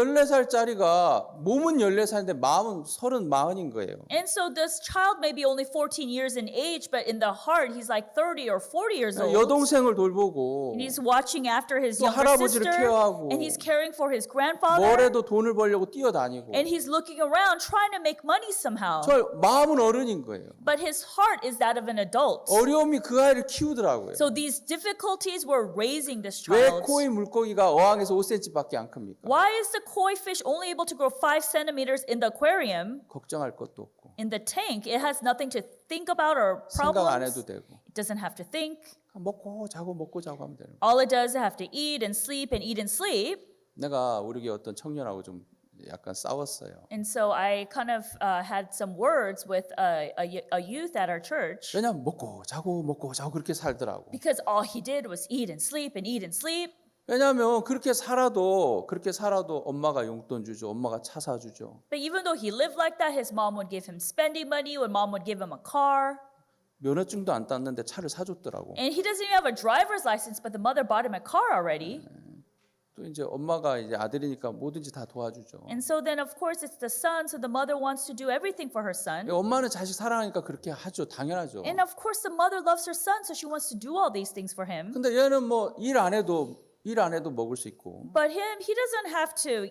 S2: 14살짜리가 몸은 14살인데 마음은 40인 거예요.
S3: And so this child may be only 14 years in age, but in the heart, he's like 30 or 40 years old.
S2: 여동생을 돌보고
S3: And he's watching after his
S2: 또
S3: younger
S2: 할아버지를
S3: sister,
S2: 케어하고
S3: and he's caring for his grandfather,
S2: 뭐래도 돈을 벌려고 뛰어다니고
S3: and he's looking around trying to make money somehow.
S2: 저 마음은 어른인 거예요.
S3: But his heart is that of an adult.
S2: 어려움이 그 아이를 키우더라고요.
S3: So these difficulties were raising this
S2: 왜
S3: child.
S2: 코이 물고기가 어항에서 5cm밖에 안 큽니까?
S3: Why is the koi fish only able to grow 5 centimeters in the aquarium?
S2: 걱정할 것도 없고
S3: In the tank, it has nothing to think about or
S2: 생각 안
S3: problems.
S2: 해도 되고
S3: It doesn't have to think.
S2: 먹고 자고 하면 되는 거예요.
S3: All it does is have to eat and sleep and eat and sleep.
S2: 내가 우리 교회 어떤 청년하고 좀 약간 싸웠어요.
S3: And so I kind of had some words with a youth at our church
S2: 왜냐면 먹고 자고 그렇게 살더라고.
S3: because all he did was eat and sleep and eat and sleep.
S2: 왜냐하면 그렇게 살아도 엄마가 용돈 주죠. 엄마가 차 사주죠.
S3: But even though he lived like that, his mom would give him spending money, when mom would give him a car.
S2: 면허증도 안 땄는데 차를 사줬더라고.
S3: And he doesn't even have a driver's license, but the mother bought him a car already.
S2: 또 이제 엄마가 이제 아들이니까 뭐든지 다 도와주죠.
S3: And so then, of course, it's the son, so the mother wants to do everything for her son.
S2: 엄마는 자식 사랑하니까 그렇게 하죠. 당연하죠.
S3: And of course, the mother loves her son, so she wants to do all these things for him.
S2: 근데 얘는 뭐 일 안 해도 먹을 수 있고
S3: But he doesn't have to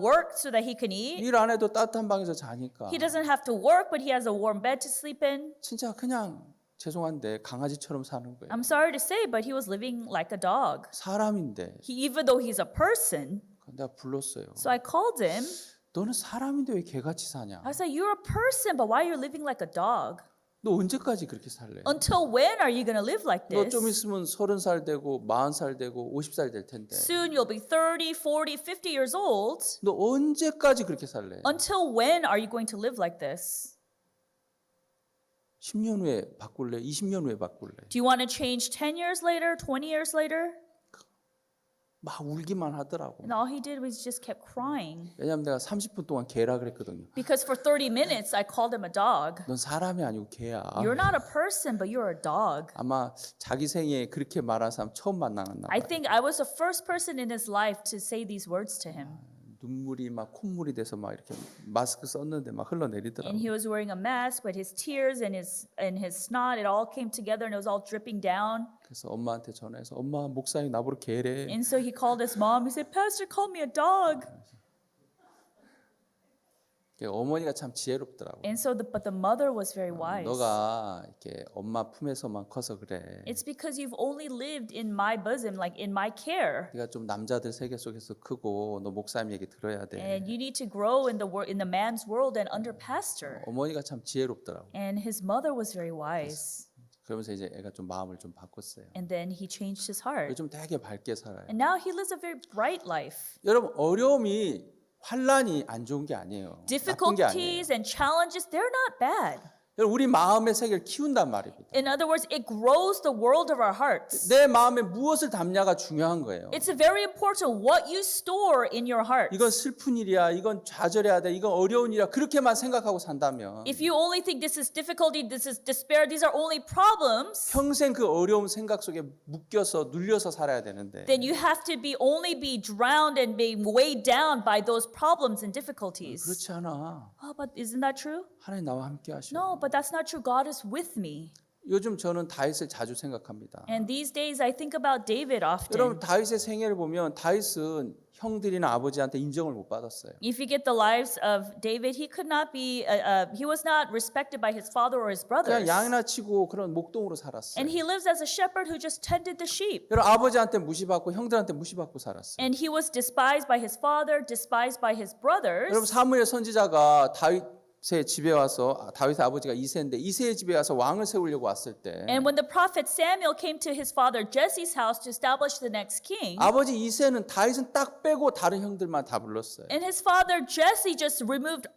S3: work so that he can eat.
S2: 일 안 해도 따뜻한 방에서 자니까
S3: He doesn't have to work, but he has a warm bed to sleep in.
S2: 진짜 그냥 죄송한데 강아지처럼 사는 거예요.
S3: I'm sorry to say, but he was living like a dog.
S2: 사람인데
S3: Even though he's a person,
S2: 내가 불렀어요.
S3: so I called him.
S2: 너는 사람인데 왜 개같이 사냐?
S3: I said, "You're a person, but why are you living like a dog?
S2: 너 언제까지 그렇게 살래?
S3: Until when are you gonna live like
S2: 너
S3: this?
S2: 좀 있으면 30살 되고 40살 되고 50살 될 텐데
S3: Soon you'll be 30, 40, 50 years old.
S2: 너 언제까지 그렇게 살래?
S3: Until when are you going to live like this?
S2: 10년 후에 바꿀래? 20년 후에 바꿀래?
S3: Do you want to change 10 years later, 20 years later?"
S2: 막 울기만 하더라고.
S3: And all he did was just kept crying.
S2: 왜냐면 내가 30분 동안 개라 그랬거든요.
S3: Because for 30 minutes, I called him a dog.
S2: 넌 사람이 아니고 개야.
S3: You're not a person, but you're a dog.
S2: 아마 자기 생애에 그렇게 말한 사람 처음 만나나
S3: I
S2: 봐요.
S3: think I was the first person in his life to say these words to him.
S2: 눈물이 막 콧물이 돼서 막 이렇게 마스크 썼는데 막 흘러내리더라고.
S3: And he was wearing a mask, but his tears and his snot, it all came together and it was all dripping down.
S2: 그래서 엄마한테 전화해서 엄마 목사님 나보러 개래.
S3: And so he called his mom. He said, "Pastor called me a dog."
S2: 어머니가 참 지혜롭더라고.
S3: And so, but the mother was very wise.
S2: 너가 이렇게 엄마 품에서만 커서 그래.
S3: It's because you've only lived in my bosom, like in my care.
S2: 네가 좀 남자들 세계 속에서 크고 너 목사님 얘기 들어야 돼.
S3: And you need to grow in the man's world and under pastor.
S2: 어머니가 참 지혜롭더라고.
S3: And his mother was very wise.
S2: 그러면서 이제 애가 좀 마음을 좀 바꿨어요.
S3: And then he changed his heart.
S2: 요즘 되게 밝게 살아요.
S3: And now he lives a very bright life.
S2: 여러분 어려움이 환란이 안 좋은 게 아니에요. 나쁜 게 아니에요.
S3: Difficulties and challenges, they're not bad.
S2: 여러분, 우리 마음의 세계를 키운단 말입니다.
S3: In other words, it grows the world of our hearts.
S2: 내 마음에 무엇을 담냐가 중요한 거예요.
S3: It's very important what you store in your heart.
S2: 이건 슬픈 일이야, 이건 좌절해야 돼, 이건 어려운 일이야, 그렇게만 생각하고 산다면
S3: If you only think this is difficulty, this is despair, these are only problems,
S2: 평생 그 어려운 생각 속에 묶여서 눌려서 살아야 되는데
S3: then you have to only be drowned and being weighed down by those problems and difficulties.
S2: 그렇지 않아.
S3: Oh, but isn't that true?
S2: 하나님 나와 함께 하셔.
S3: No, but that's not true. God is with me.
S2: 요즘 저는 다윗을 자주 생각합니다.
S3: And these days I think about David
S2: 여러분,
S3: often.
S2: 다윗의 생애를 보면 다윗은 형들이나 아버지한테 인정을 못 받았어요.
S3: If you get the lives of David, he could not be, he was not respected by his father or his brothers.
S2: 그냥 양이나 치고 그런 목동으로 살았어요.
S3: And he lives as a shepherd who just tended the sheep.
S2: 여러분, 아버지한테 무시받고 형들한테 무시받고 살았어요.
S3: And he was despised by his father, despised by his brothers.
S2: 여러분, 사무엘 선지자가 다윗의 집에 와서 다윗의 아버지가 이새인데 이새의 집에 와서 왕을 세우려고 왔을 때
S3: And when the prophet Samuel came to his father Jesse's house to establish the next king,
S2: 아버지 이새는 다윗은 딱 빼고 다른 형들만 다 불렀어요.
S3: and his father Jesse just removed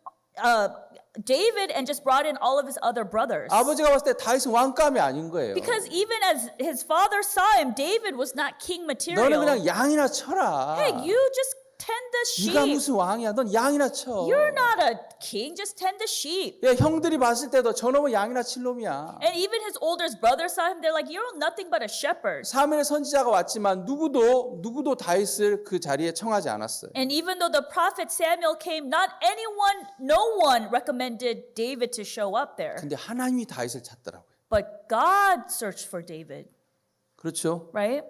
S3: David and just brought in all of his other brothers.
S2: 아버지가 봤을 때 다윗은 왕감이 아닌 거예요.
S3: Because even as his father saw him, David was not king
S2: 너는
S3: material.
S2: 그냥 양이나 쳐라.
S3: Hey, you just tend the
S2: 네가
S3: sheep.
S2: 무슨 왕이야? 넌 양이나 쳐.
S3: You're not a king, just tend the sheep.
S2: 야, 형들이 봤을 때도 저놈은 양이나 칠 놈이야.
S3: And even his older brothers saw him, they're like, you're nothing but a shepherd.
S2: 사무엘 선지자가 왔지만 누구도 다윗을 그 자리에 청하지 않았어요.
S3: And even though the prophet Samuel came, no one recommended David to show up there.
S2: 근데 하나님이 다윗을 찾더라고요.
S3: But God searched for David,
S2: 그렇죠?
S3: right?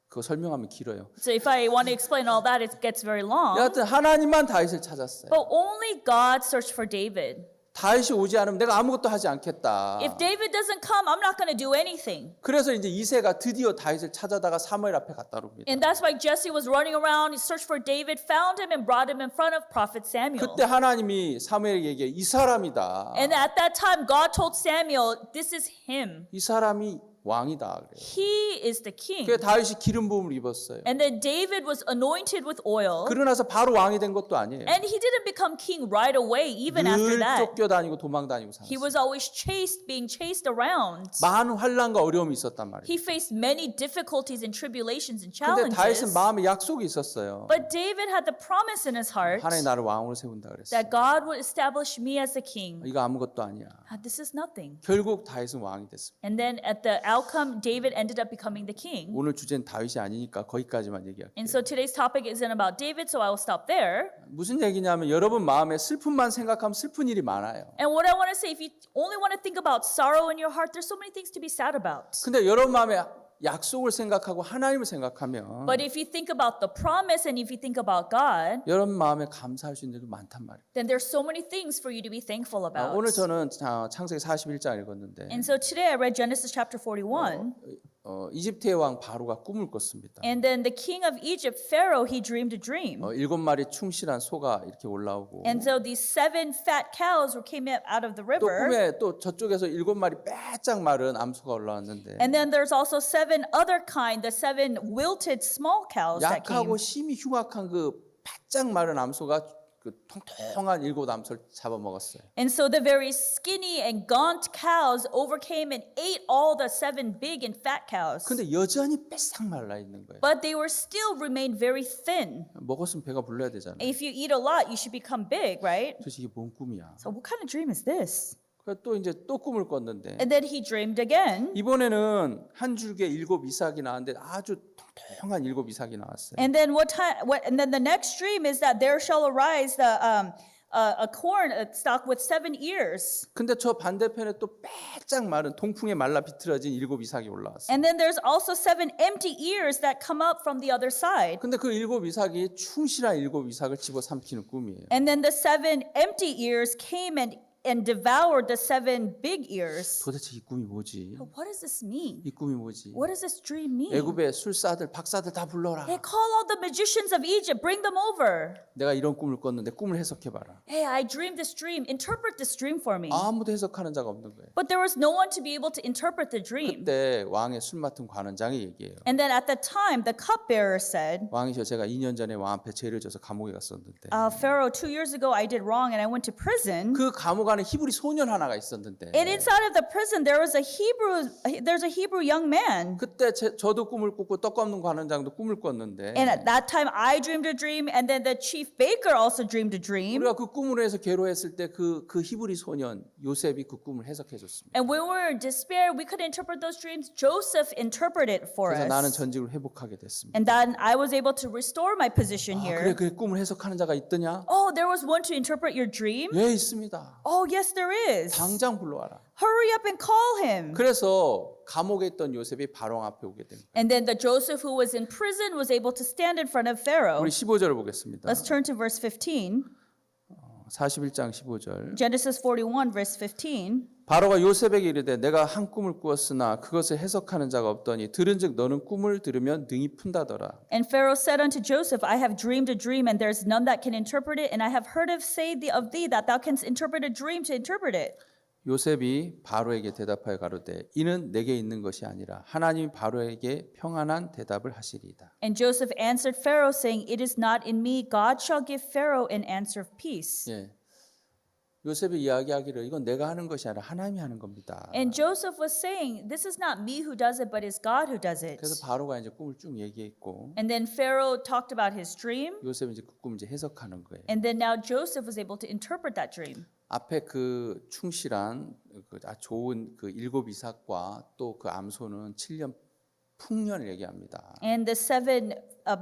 S2: 그거 설명하면 길어요.
S3: So if I want to explain all that, it gets very long.
S2: 여하튼 하나님만 다윗을 찾았어요.
S3: But only God searched for David.
S2: 다윗이 오지 않으면 내가 아무것도 하지 않겠다.
S3: If David doesn't come, I'm not going to do anything.
S2: 그래서 이제 이새가 드디어 다윗을 찾아다가 사무엘 앞에 갖다 놉니다.
S3: And that's why Jesse was running around, he searched for David, found him, and brought him in front of prophet Samuel.
S2: 그때 하나님이 사무엘에게 이 사람이다.
S3: And at that time, God told Samuel, this is him.
S2: 이 사람이 왕이다. 그래요.
S3: He is the king.
S2: 그래서 다윗이 기름 부음을 입었어요.
S3: And then David was anointed with oil.
S2: 그러나서 바로 왕이 된 것도 아니에요.
S3: And he didn't become king right away, even after
S2: 늘
S3: that.
S2: 쫓겨다니고 도망다니고
S3: He
S2: 살았어요.
S3: was always being chased around.
S2: 많은 환난과 어려움이 있었단 말이에요.
S3: He faced many difficulties and tribulations and
S2: 근데
S3: challenges.
S2: 다윗은 마음에 약속이 있었어요.
S3: But David had the promise in his heart
S2: 하나님 나를 왕으로 세운다 그랬어요.
S3: that God would establish me as a king.
S2: 이거 아무것도 아니야.
S3: This is nothing.
S2: 결국 다윗은 왕이 됐습니다.
S3: And then at the outcome, David ended up becoming the king.
S2: 오늘 주제는 다윗이 아니니까 거기까지만 얘기할게요.
S3: And so today's topic isn't about David, so I will stop there.
S2: 무슨 얘기냐면 여러분 마음에 슬픔만 생각하면 슬픈 일이 많아요.
S3: And what I want to say, if you only want to think about sorrow in your heart, there's so many things to be sad about.
S2: 근데 여러분 마음에 약속을 생각하고 하나님을 생각하면
S3: But if you think about the promise and if you think about God,
S2: 여러분 마음에 감사할 수 있는 일이 많단 말이에요.
S3: then there's so many things for you to be thankful about.
S2: 오늘 저는 창세기 41장 읽었는데
S3: And so today I read Genesis chapter 41.
S2: 이집트의 왕 바로가 꿈을 꿨습니다.
S3: And then the king of Egypt, Pharaoh, he dreamed a dream.
S2: 7마리 충실한 소가 이렇게 올라오고
S3: And so these 7 fat cows came out of the
S2: 또
S3: river.
S2: 꿈에 또 저쪽에서 7마리 빼짝 마른 암소가 올라왔는데
S3: And then there's also 7 other kind, the 7 wilted small cows that came.
S2: 약하고 심히 흉악한 그 바짝 마른 암소가 그 통통한 7 암소를 잡아먹었어요.
S3: And so the very skinny and gaunt cows overcame and ate all the 7 big and fat cows.
S2: 근데 여전히 빼싹 말라 있는 거예요.
S3: But they were still remained very thin.
S2: 먹었으면 배가 불러야 되잖아요.
S3: If you eat a lot, you should become big, right?
S2: 도대체 이게 뭔 꿈이야?
S3: So what kind of dream is this?
S2: 그래서 또 이제 또 꿈을 꿨는데
S3: And then he dreamed again.
S2: 이번에는 한 줄기에 7 이삭이 나왔는데 아주 통통한 7 이삭이 나왔어요.
S3: And then and then the next dream is that there shall arise a corn stalk with 7 ears.
S2: 근데 저 반대편에 또 빼짝 마른 통풍에 말라 비틀어진 7 이삭이 올라왔어요.
S3: And then there's also 7 empty ears that come up from the other side.
S2: 근데 그 7 이삭이 충실한 7 이삭을 집어삼키는 꿈이에요.
S3: And then the 7 empty ears came and devoured the 7 big ears.
S2: 도대체 이 꿈이 뭐지?
S3: What does this mean?
S2: 이 꿈이 뭐지?
S3: What does this dream mean?
S2: 애굽의 술사들, 박사들 다 불러라.
S3: Hey, call all the magicians of Egypt, bring them over.
S2: 내가 이런 꿈을 꿨는데 꿈을 해석해 봐라.
S3: Hey, I dreamed this dream. Interpret this dream for me.
S2: 아무도 해석하는 자가 없는 거예요.
S3: But there was no one to be able to interpret the dream.
S2: 그때 왕의 술 맡은 관원장이 얘기해요.
S3: And then at the time, the cupbearer said,
S2: 왕이셔, 제가 2년 전에 왕 앞에 죄를 져서 감옥에 갔었는데
S3: Pharaoh, 2 years ago I did wrong and I went to prison.
S2: 그 감옥 안에 안에 히브리 소년 하나가 있었는데
S3: And inside of the prison, there's a Hebrew young man.
S2: 그때 저도 꿈을 꿨고 떡 굽는 관원장도 꿈을 꿨는데
S3: And at that time, I dreamed a dream, and then the chief baker also dreamed a dream.
S2: 우리가 그 꿈으로 해서 괴로워했을 때 그 히브리 소년 요셉이 그 꿈을 해석해 줬습니다.
S3: And when we were in despair, we could interpret those dreams. Joseph interpreted for
S2: 그래서 나는
S3: us.
S2: 전직을 회복하게 됐습니다.
S3: And then I was able to restore my position
S2: 그래
S3: here.
S2: 그 꿈을 해석하는 자가 있더냐?
S3: Oh, there was one to interpret your dream?
S2: 예, 있습니다.
S3: Oh, yes, there is.
S2: 당장 불러와라.
S3: Hurry up and call him.
S2: 그래서 감옥에 있던 요셉이 바로 앞에 오게 됩니다.
S3: And then the Joseph who was in prison was able to stand in front of Pharaoh.
S2: 우리 15절을 보겠습니다.
S3: Let's turn to verse 15.
S2: 41장 15절.
S3: Genesis 41, verse 15.
S2: 바로가 요셉에게 이르되 내가 한 꿈을 꾸었으나 그것을 해석하는 자가 없더니 들은즉 너는 꿈을 들으면 능히 푼다더라.
S3: And Pharaoh said unto Joseph, I have dreamed a dream, and there is none that can interpret it. And I have heard of thee that thou canst interpret a dream to interpret it.
S2: 요셉이 바로에게 대답하여 가로되 이는 내게 있는 것이 아니라 하나님이 바로에게 평안한 대답을 하시리이다.
S3: And Joseph answered Pharaoh, saying, It is not in me. God shall give Pharaoh an answer of peace.
S2: 예. 요셉이 이야기하기를 이건 내가 하는 것이 아니라 하나님이 하는 겁니다.
S3: And Joseph was saying, This is not me who does it, but it's God who does it.
S2: 그래서 바로가 이제 꿈을 쭉 얘기했고
S3: And then Pharaoh talked about his dream.
S2: 요셉이 이제 그 꿈을 이제 해석하는 거예요.
S3: And then now Joseph was able to interpret that dream.
S2: 앞에 그 충실한 그 좋은 그 일곱 이삭과 또 그 암소는 7년 풍년을 얘기합니다.
S3: And the seven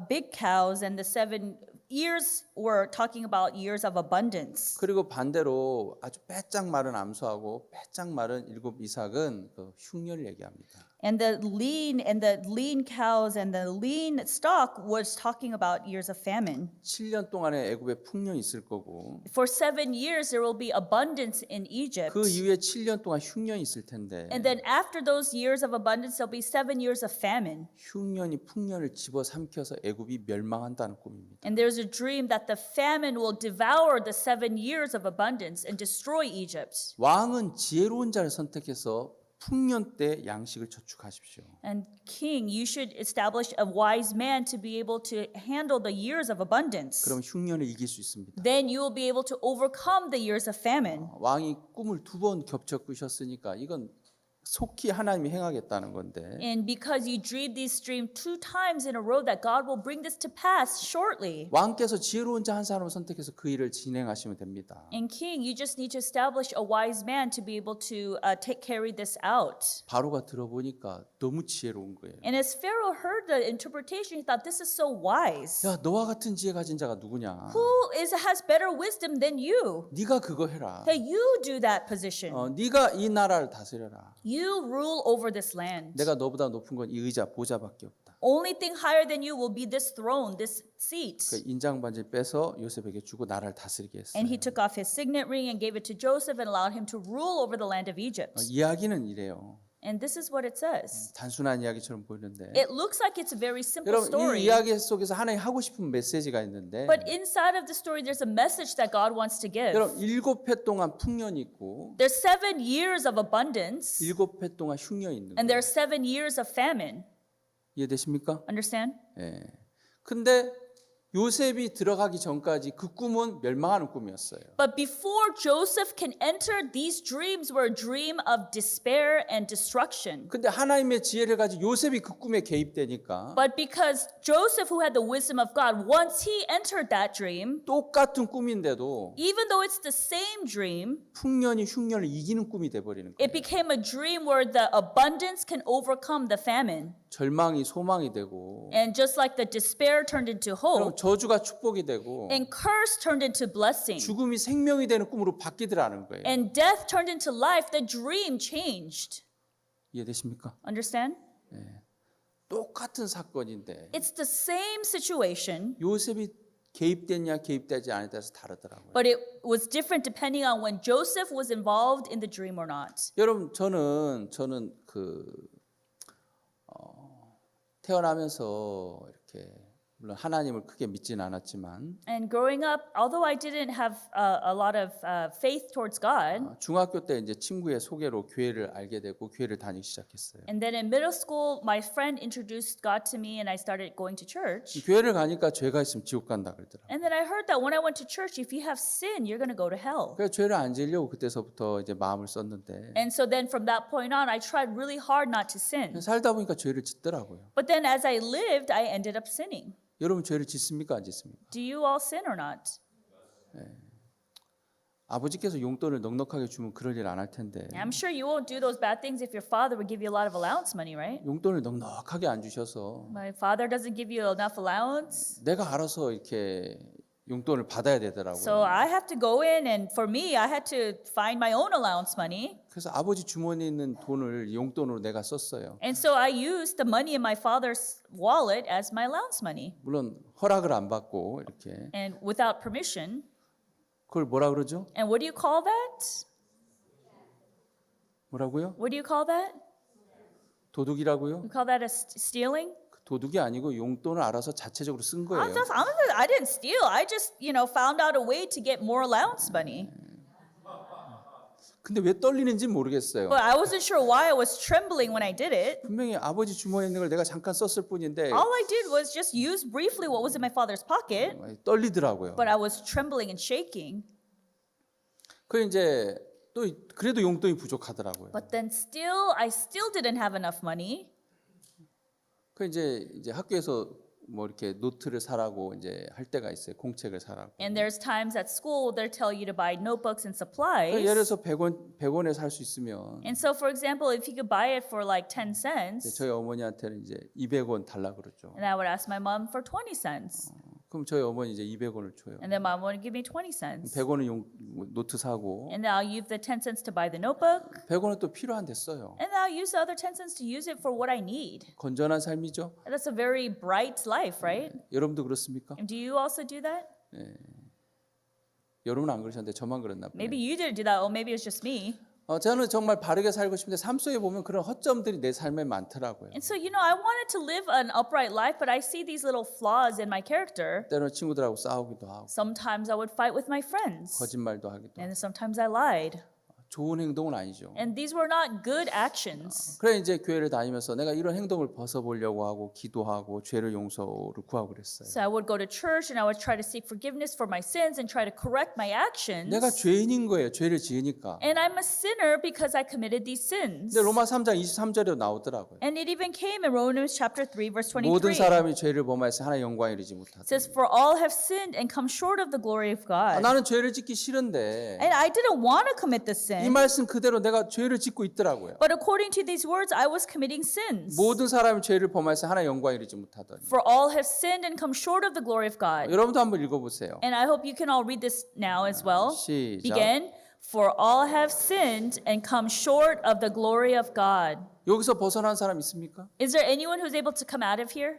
S3: big cows and the 7 years were talking about years of abundance.
S2: 그리고 반대로 아주 빼짝 마른 암소하고 빼짝 마른 일곱 이삭은 그 흉년을 얘기합니다.
S3: And the lean cows and the lean stock was talking about years of famine.
S2: 7년 동안에 애굽에 풍년이 있을 거고
S3: For 7 years there will be abundance in Egypt.
S2: 그 이후에 7년 동안 흉년이 있을 텐데
S3: And then after those years of abundance there'll be 7 years of famine.
S2: 흉년이 풍년을 집어삼켜서 애굽이 멸망한다는 꿈입니다.
S3: And there's a dream that the famine will devour the 7 years of abundance and destroy Egypt.
S2: 왕은 지혜로운 자를 선택해서 풍년 때 양식을 저축하십시오.
S3: And king, you should establish a wise man to be able to handle the years of abundance.
S2: 그럼 흉년을 이길 수 있습니다.
S3: Then you will be able to overcome the years of famine.
S2: 왕이 꿈을 2번 겹쳐 꾸셨으니까 이건 속히 하나님이 행하겠다는 건데
S3: And because you dreamed this dream 2 times in a row, that God will bring this to pass shortly.
S2: 왕께서 지혜로운 자 한 사람을 선택해서 그 일을 진행하시면 됩니다.
S3: And king, you just need to establish a wise man to be able to carry this out.
S2: 바로가 들어보니까 너무 지혜로운 거예요.
S3: And as Pharaoh heard the interpretation, he thought, this is so wise.
S2: 야, 너와 같은 지혜 가진 자가 누구냐?
S3: Who has better wisdom than you?
S2: 네가 그거 해라.
S3: That you do that position.
S2: 네가 이 나라를 다스려라.
S3: You rule over this land.
S2: 내가 너보다 높은 건 이 의자 보좌밖에 없다.
S3: Only thing higher than you will be this throne, this seat.
S2: 그 인장 반지를 빼서 요셉에게 주고 나라를 다스리게 했어요.
S3: And he took off his signet ring and gave it to Joseph and allowed him to rule over the land of Egypt.
S2: 이야기는 이래요.
S3: And this is what it says.
S2: 단순한 이야기처럼 보이는데
S3: It looks like it's a very simple
S2: 여러분
S3: story.
S2: 이 이야기 속에서 하나님 하고 싶은 메시지가 있는데
S3: But inside of the story, there's a message that God wants to give.
S2: 여러분 7해 동안 풍년이 있고
S3: There's 7 years of abundance,
S2: 7해 동안 흉년이 있는
S3: and
S2: 거예요.
S3: there's 7 years of famine.
S2: 이해되십니까?
S3: Understand?
S2: 예. 근데 요셉이 들어가기 전까지 그 꿈은 멸망하는 꿈이었어요.
S3: But before Joseph can enter, these dreams were a dream of despair and destruction.
S2: 근데 하나님의 지혜를 가지고 요셉이 그 꿈에 개입되니까
S3: But because Joseph, who had the wisdom of God, once he entered that dream,
S2: 똑같은 꿈인데도
S3: even though it's the same dream,
S2: 풍년이 흉년을 이기는 꿈이 돼버리는 거예요.
S3: it became a dream where the abundance can overcome the famine.
S2: 절망이 소망이 되고
S3: And just like the despair turned into
S2: 그럼
S3: hope,
S2: 저주가 축복이 되고
S3: and curse turned into blessing,
S2: 죽음이 생명이 되는 꿈으로 바뀌더라는 거예요.
S3: and death turned into life, the dream changed.
S2: 이해되십니까?
S3: Understand?
S2: 똑같은 사건인데
S3: It's the same situation,
S2: 요셉이 개입됐냐 개입되지 않았냐에서 다르더라고요.
S3: but it was different depending on when Joseph was involved in the dream or not.
S2: 여러분 저는 태어나면서 이렇게 물론 하나님을 크게 믿지는 않았지만
S3: And growing up, although I didn't have a lot of faith towards God,
S2: 중학교 때 이제 친구의 소개로 교회를 알게 되고 교회를 다니기 시작했어요.
S3: and then in middle school, my friend introduced God to me and I started going to church.
S2: 교회를 가니까 죄가 있으면 지옥 간다 그러더라고요.
S3: And then I heard that when I went to church, if you have sin, you're going to go to hell.
S2: 그래서 죄를 안 지으려고 그때서부터 이제 마음을 썼는데
S3: And so then from that point on, I tried really hard not to sin.
S2: 살다 보니까 죄를 짓더라고요.
S3: But then as I lived, I ended up sinning.
S2: 여러분 죄를 짓습니까 안 짓습니까?
S3: Do you all sin or not?
S2: 아버지께서 용돈을 넉넉하게 주면 그럴 일 안 할 텐데
S3: I'm sure you won't do those bad things if your father would give you a lot of allowance money, right?
S2: 용돈을 넉넉하게 안 주셔서
S3: My father doesn't give you enough allowance.
S2: 내가 알아서 이렇게 용돈을 받아야 되더라고요.
S3: So I have to go in and for me, I had to find my own allowance money.
S2: 그래서 아버지 주머니에 있는 돈을 용돈으로 내가 썼어요.
S3: And so I used the money in my father's wallet as my allowance money.
S2: 물론 허락을 안 받고 이렇게
S3: And without permission.
S2: 그걸 뭐라 그러죠?
S3: And what do you call that?
S2: 뭐라고요?
S3: What do you call that?
S2: 도둑이라고요?
S3: You call that as stealing?
S2: 도둑이 아니고 용돈을 알아서 자체적으로 쓴 거예요.
S3: I didn't steal. I just, found out a way to get more allowance money.
S2: 근데 왜 떨리는지 모르겠어요.
S3: But I wasn't sure why I was trembling when I did it.
S2: 분명히 아버지 주머니에 있는 걸 내가 잠깐 썼을 뿐인데
S3: All I did was just use briefly what was in my father's pocket,
S2: 떨리더라고요.
S3: but I was trembling and shaking.
S2: 그 이제 또 그래도 용돈이 부족하더라고요.
S3: But then I still didn't have enough money.
S2: 그 이제 학교에서 뭐 이렇게 노트를 사라고 이제 할 때가 있어요. 공책을 사라고.
S3: And there's times at school they'll tell you to buy notebooks and
S2: 그
S3: supplies.
S2: 예를 들어서 100원에 살 수 있으면
S3: And so, for example, if you could buy it for like 10
S2: 이제
S3: cents,
S2: 저희 어머니한테는 이제 200원 달라 그러죠.
S3: and I would ask my mom for 20 cents.
S2: 그럼 저희 어머니 이제 200원을 줘요.
S3: And then mom would give me 20 cents.
S2: 100원은 노트 사고
S3: And then I'll use the 10 cents to buy the notebook.
S2: 100원은 또 필요한데 써요.
S3: And I'll use the other 10 cents to use it for what I need.
S2: 건전한 삶이죠.
S3: And that's a very bright life, right?
S2: 여러분도 그렇습니까?
S3: And do you also do that?
S2: 여러분은 안 그러셨는데 저만 그랬나 보네요.
S3: Maybe you didn't do that, or maybe it's just me.
S2: 저는 정말 바르게 살고 싶은데 삶 속에 보면 그런 허점들이 내 삶에 많더라고요.
S3: And so, I wanted to live an upright life, but I see these little flaws in my character.
S2: 때로는 친구들하고 싸우기도 하고
S3: Sometimes I would fight with my friends,
S2: 거짓말도 하기도 하고
S3: and sometimes I lied.
S2: 좋은 행동은 아니죠.
S3: And these were not good actions.
S2: 그래 이제 교회를 다니면서 내가 이런 행동을 벗어보려고 하고 기도하고 죄를 용서를 구하고 그랬어요.
S3: So I would go to church and I would try to seek forgiveness for my sins and try to correct my actions.
S2: 내가 죄인인 거예요. 죄를 지으니까.
S3: And I'm a sinner because I committed these sins.
S2: 근데 로마 3장 23절에 나오더라고요.
S3: And it even came in Romans chapter 3 verse
S2: 모든
S3: 23.
S2: 사람이 죄를 범하여서 하나님의 영광에 이르지 못하다.
S3: It says, for all have sinned and come short of the glory of God.
S2: 나는 죄를 짓기 싫은데
S3: And I didn't want to commit the
S2: 이
S3: sin.
S2: 말씀 그대로 내가 죄를 짓고 있더라고요.
S3: But according to these words, I was committing sins.
S2: 모든 사람이 죄를 범하여서 하나님의 영광에 이르지 못하더니.
S3: For all have sinned and come short of the glory of God.
S2: 여러분도 한번 읽어보세요.
S3: And I hope you can all read this now as well.
S2: 시작.
S3: Begin. For all have sinned and come short of the glory of God.
S2: 여기서 벗어난 사람 있습니까?
S3: Is there anyone who's able to come out of here?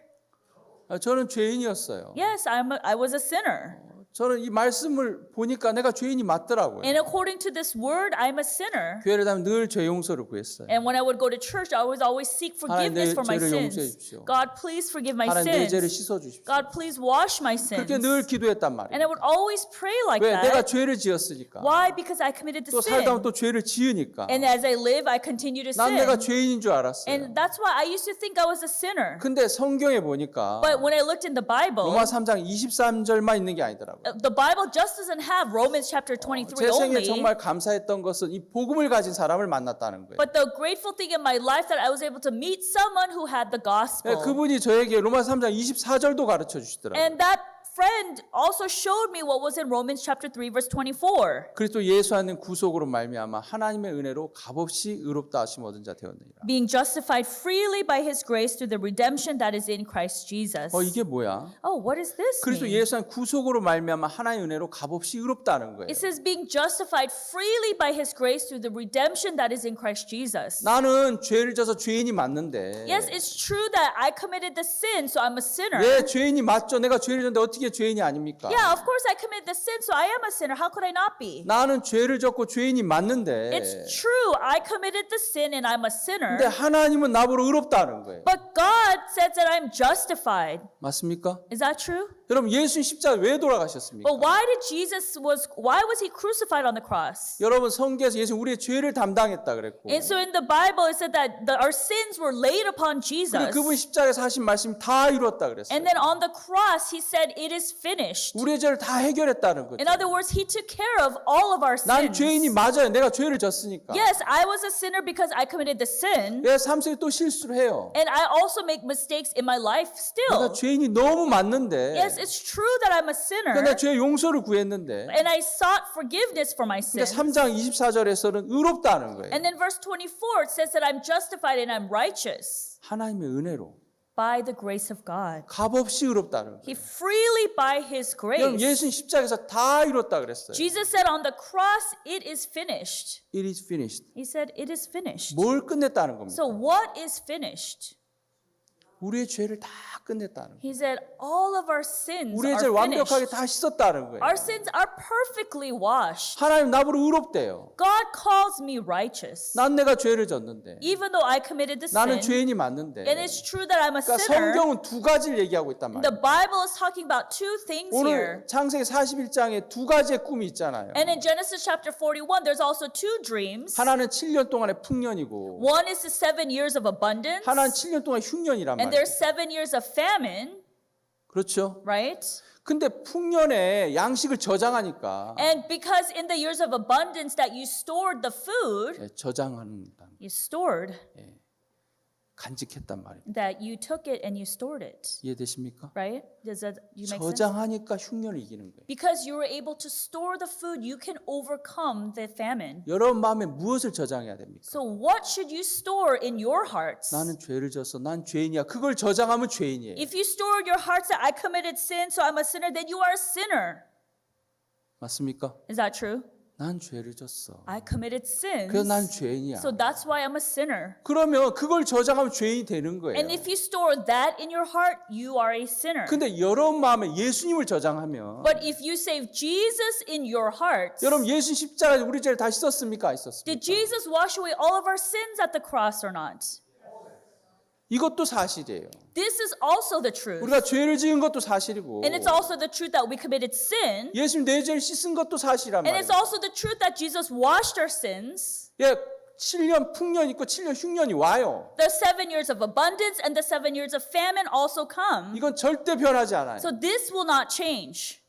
S2: 저는 죄인이었어요.
S3: Yes, I was a sinner.
S2: 저는 이 말씀을 보니까 내가 죄인이 맞더라고요.
S3: And according to this word, I'm a sinner.
S2: 교회를 다니면 늘 죄 용서를 구했어요.
S3: And when I would go to church, I would always seek
S2: 하나님, 내
S3: forgiveness for my
S2: 죄를
S3: sins.
S2: 용서해 주십시오.
S3: God, please forgive my
S2: 하나님 내 죄를
S3: sins.
S2: 씻어 주십시오.
S3: God, please wash my sins.
S2: 그렇게 늘 기도했단
S3: And
S2: 말이에요.
S3: I would always pray like
S2: 왜? 내가
S3: that.
S2: 죄를 지었으니까.
S3: Why? Because I committed the
S2: 또 살다 보면
S3: sin.
S2: 또 죄를 지으니까.
S3: And as I live, I continue to
S2: 난 내가
S3: sin.
S2: 죄인인 줄 알았어요.
S3: And that's why I used to think I was a sinner.
S2: 근데 성경에 보니까
S3: But when I looked in the Bible,
S2: 로마 3장 23절만 있는 게 아니더라고요.
S3: the Bible just doesn't have Romans chapter 23
S2: 제 생에
S3: only.
S2: 정말 감사했던 것은 이 복음을 가진 사람을 만났다는 거예요.
S3: But the grateful thing in my life that I was able to meet someone who had the gospel.
S2: 그분이 저에게 로마 3장 24절도 가르쳐 주시더라고요.
S3: And that friend also showed me what was in Romans chapter 3 verse 24.
S2: 그리스도 예수 안에 구속으로 말미암아 하나님의 은혜로 값없이 의롭다 하심 얻은 자 되었느니라.
S3: Being justified freely by his grace through the redemption that is in Christ Jesus.
S2: 이게 뭐야?
S3: Oh, what does this
S2: 그리스도
S3: mean?
S2: 예수 안에 구속으로 말미암아 하나님의 은혜로 값없이 의롭다는 거예요.
S3: It says being justified freely by his grace through the redemption that is in Christ Jesus.
S2: 나는 죄를 져서 죄인이 맞는데
S3: Yes, it's true that I committed the sin, so I'm a sinner.
S2: 왜 죄인이 맞죠? 내가 죄를 졌는데 어떻게 어떻게 죄인이 아닙니까?
S3: Yeah, of course I committed the sin, so I am a sinner. How could I not be?
S2: 나는 죄를 졌고 죄인이 맞는데
S3: It's true. I committed the sin and I'm a sinner.
S2: 근데 하나님은 나보고 의롭다는 거예요.
S3: But God says that I'm justified.
S2: 맞습니까?
S3: Is that true?
S2: 여러분 예수님 십자가에 왜 돌아가셨습니까?
S3: But why was he crucified on the cross?
S2: 여러분 성경에서 예수님 우리의 죄를 담당했다 그랬고
S3: And so in the Bible it said that our sins were laid upon Jesus.
S2: 근데 그분이 십자가에서 하신 말씀이 다 이뤘다 그랬어요.
S3: And then on the cross he said it is finished.
S2: 우리의 죄를 다 해결했다는 거죠.
S3: In other words, he took care of all of our
S2: 난
S3: sins.
S2: 죄인이 맞아요. 내가 죄를 졌으니까.
S3: Yes, I was a sinner because I committed the sin.
S2: 내 삶 속에 또 실수를 해요.
S3: And I also make mistakes in my life
S2: 내가
S3: still.
S2: 죄인이 너무 맞는데
S3: Yes, it's true that I'm a sinner.
S2: 그러니까 내가 죄 용서를 구했는데
S3: And I sought forgiveness for my
S2: 그러니까
S3: sins.
S2: 3장 24절에서는 의롭다는 거예요.
S3: And then verse 24, it says that I'm justified and I'm righteous
S2: 하나님의 은혜로
S3: by the grace of God.
S2: 값없이 의롭다는 거예요.
S3: He freely by his
S2: 여러분
S3: grace.
S2: 예수님 십자가에서 다 이뤘다 그랬어요.
S3: Jesus said on the cross, it is finished.
S2: It is finished.
S3: He said, it is finished.
S2: 뭘 끝냈다는 겁니까?
S3: So what is finished?
S2: 우리의 죄를 다 끝냈다는 거예요.
S3: He said, all of our sins
S2: 우리의
S3: are
S2: 죄를 완벽하게
S3: finished.
S2: 다 씻었다는 거예요.
S3: Our sins are perfectly washed.
S2: 하나님 나보고 의롭대요.
S3: God calls me righteous.
S2: 난 내가 죄를 졌는데
S3: Even though I committed the
S2: 나는
S3: sin,
S2: 죄인이 맞는데
S3: and it's true that I'm a
S2: 그러니까
S3: sinner,
S2: 성경은 두 가지를 얘기하고 있단
S3: the
S2: 말이에요.
S3: Bible is talking about two things here.
S2: 오늘 창세기 41장에 두 가지의 꿈이 있잖아요.
S3: And in Genesis chapter 41, there's also two dreams.
S2: 하나는 7년 동안의 풍년이고
S3: One is the 7 years of abundance,
S2: 하나는 7년 동안 흉년이란
S3: and
S2: 말이에요.
S3: there's 7 years of famine,
S2: 그렇죠?
S3: right?
S2: 근데 풍년에 양식을 저장하니까
S3: And because in the years of abundance that you stored the food,
S2: 저장하는
S3: you stored,
S2: 간직했단 말입니다.
S3: that you took it and you stored it,
S2: 이해되십니까?
S3: right? Does that you make sense?
S2: 저장하니까 흉년을 이기는 거예요.
S3: Because you were able to store the food, you can overcome the famine.
S2: 여러분 마음에 무엇을 저장해야 됩니까?
S3: So what should you store in your hearts?
S2: 나는 죄를 졌어. 난 죄인이야. 그걸 저장하면 죄인이에요.
S3: If you store in your hearts that I committed sin, so I'm a sinner, then you are a sinner.
S2: 맞습니까?
S3: Is that true?
S2: 난 죄를 졌어.
S3: I committed sins.
S2: 그래서 난 죄인이야.
S3: So that's why I'm a sinner.
S2: 그러면 그걸 저장하면 죄인이 되는 거예요.
S3: And if you store that in your heart, you are a sinner.
S2: 근데 여러분 마음에 예수님을 저장하면
S3: But if you save Jesus in your hearts,
S2: 여러분 예수 십자가에 우리 죄를 다 씻었습니까? 안
S3: did
S2: 씻었습니까?
S3: Jesus wash away all of our sins at the cross or not?
S2: 이것도 사실이에요.
S3: This is also the truth.
S2: 우리가 죄를 지은 것도 사실이고
S3: And it's also the truth that we committed sin.
S2: 예수님 내 죄를 씻은 것도 사실이란
S3: And it's
S2: 말이에요.
S3: also the truth that Jesus washed our sins.
S2: 예, 7년 풍년 있고 7년 흉년이 와요.
S3: The 7 years of abundance and the 7 years of famine also come.
S2: 이건 절대 변하지 않아요.
S3: So this will not change.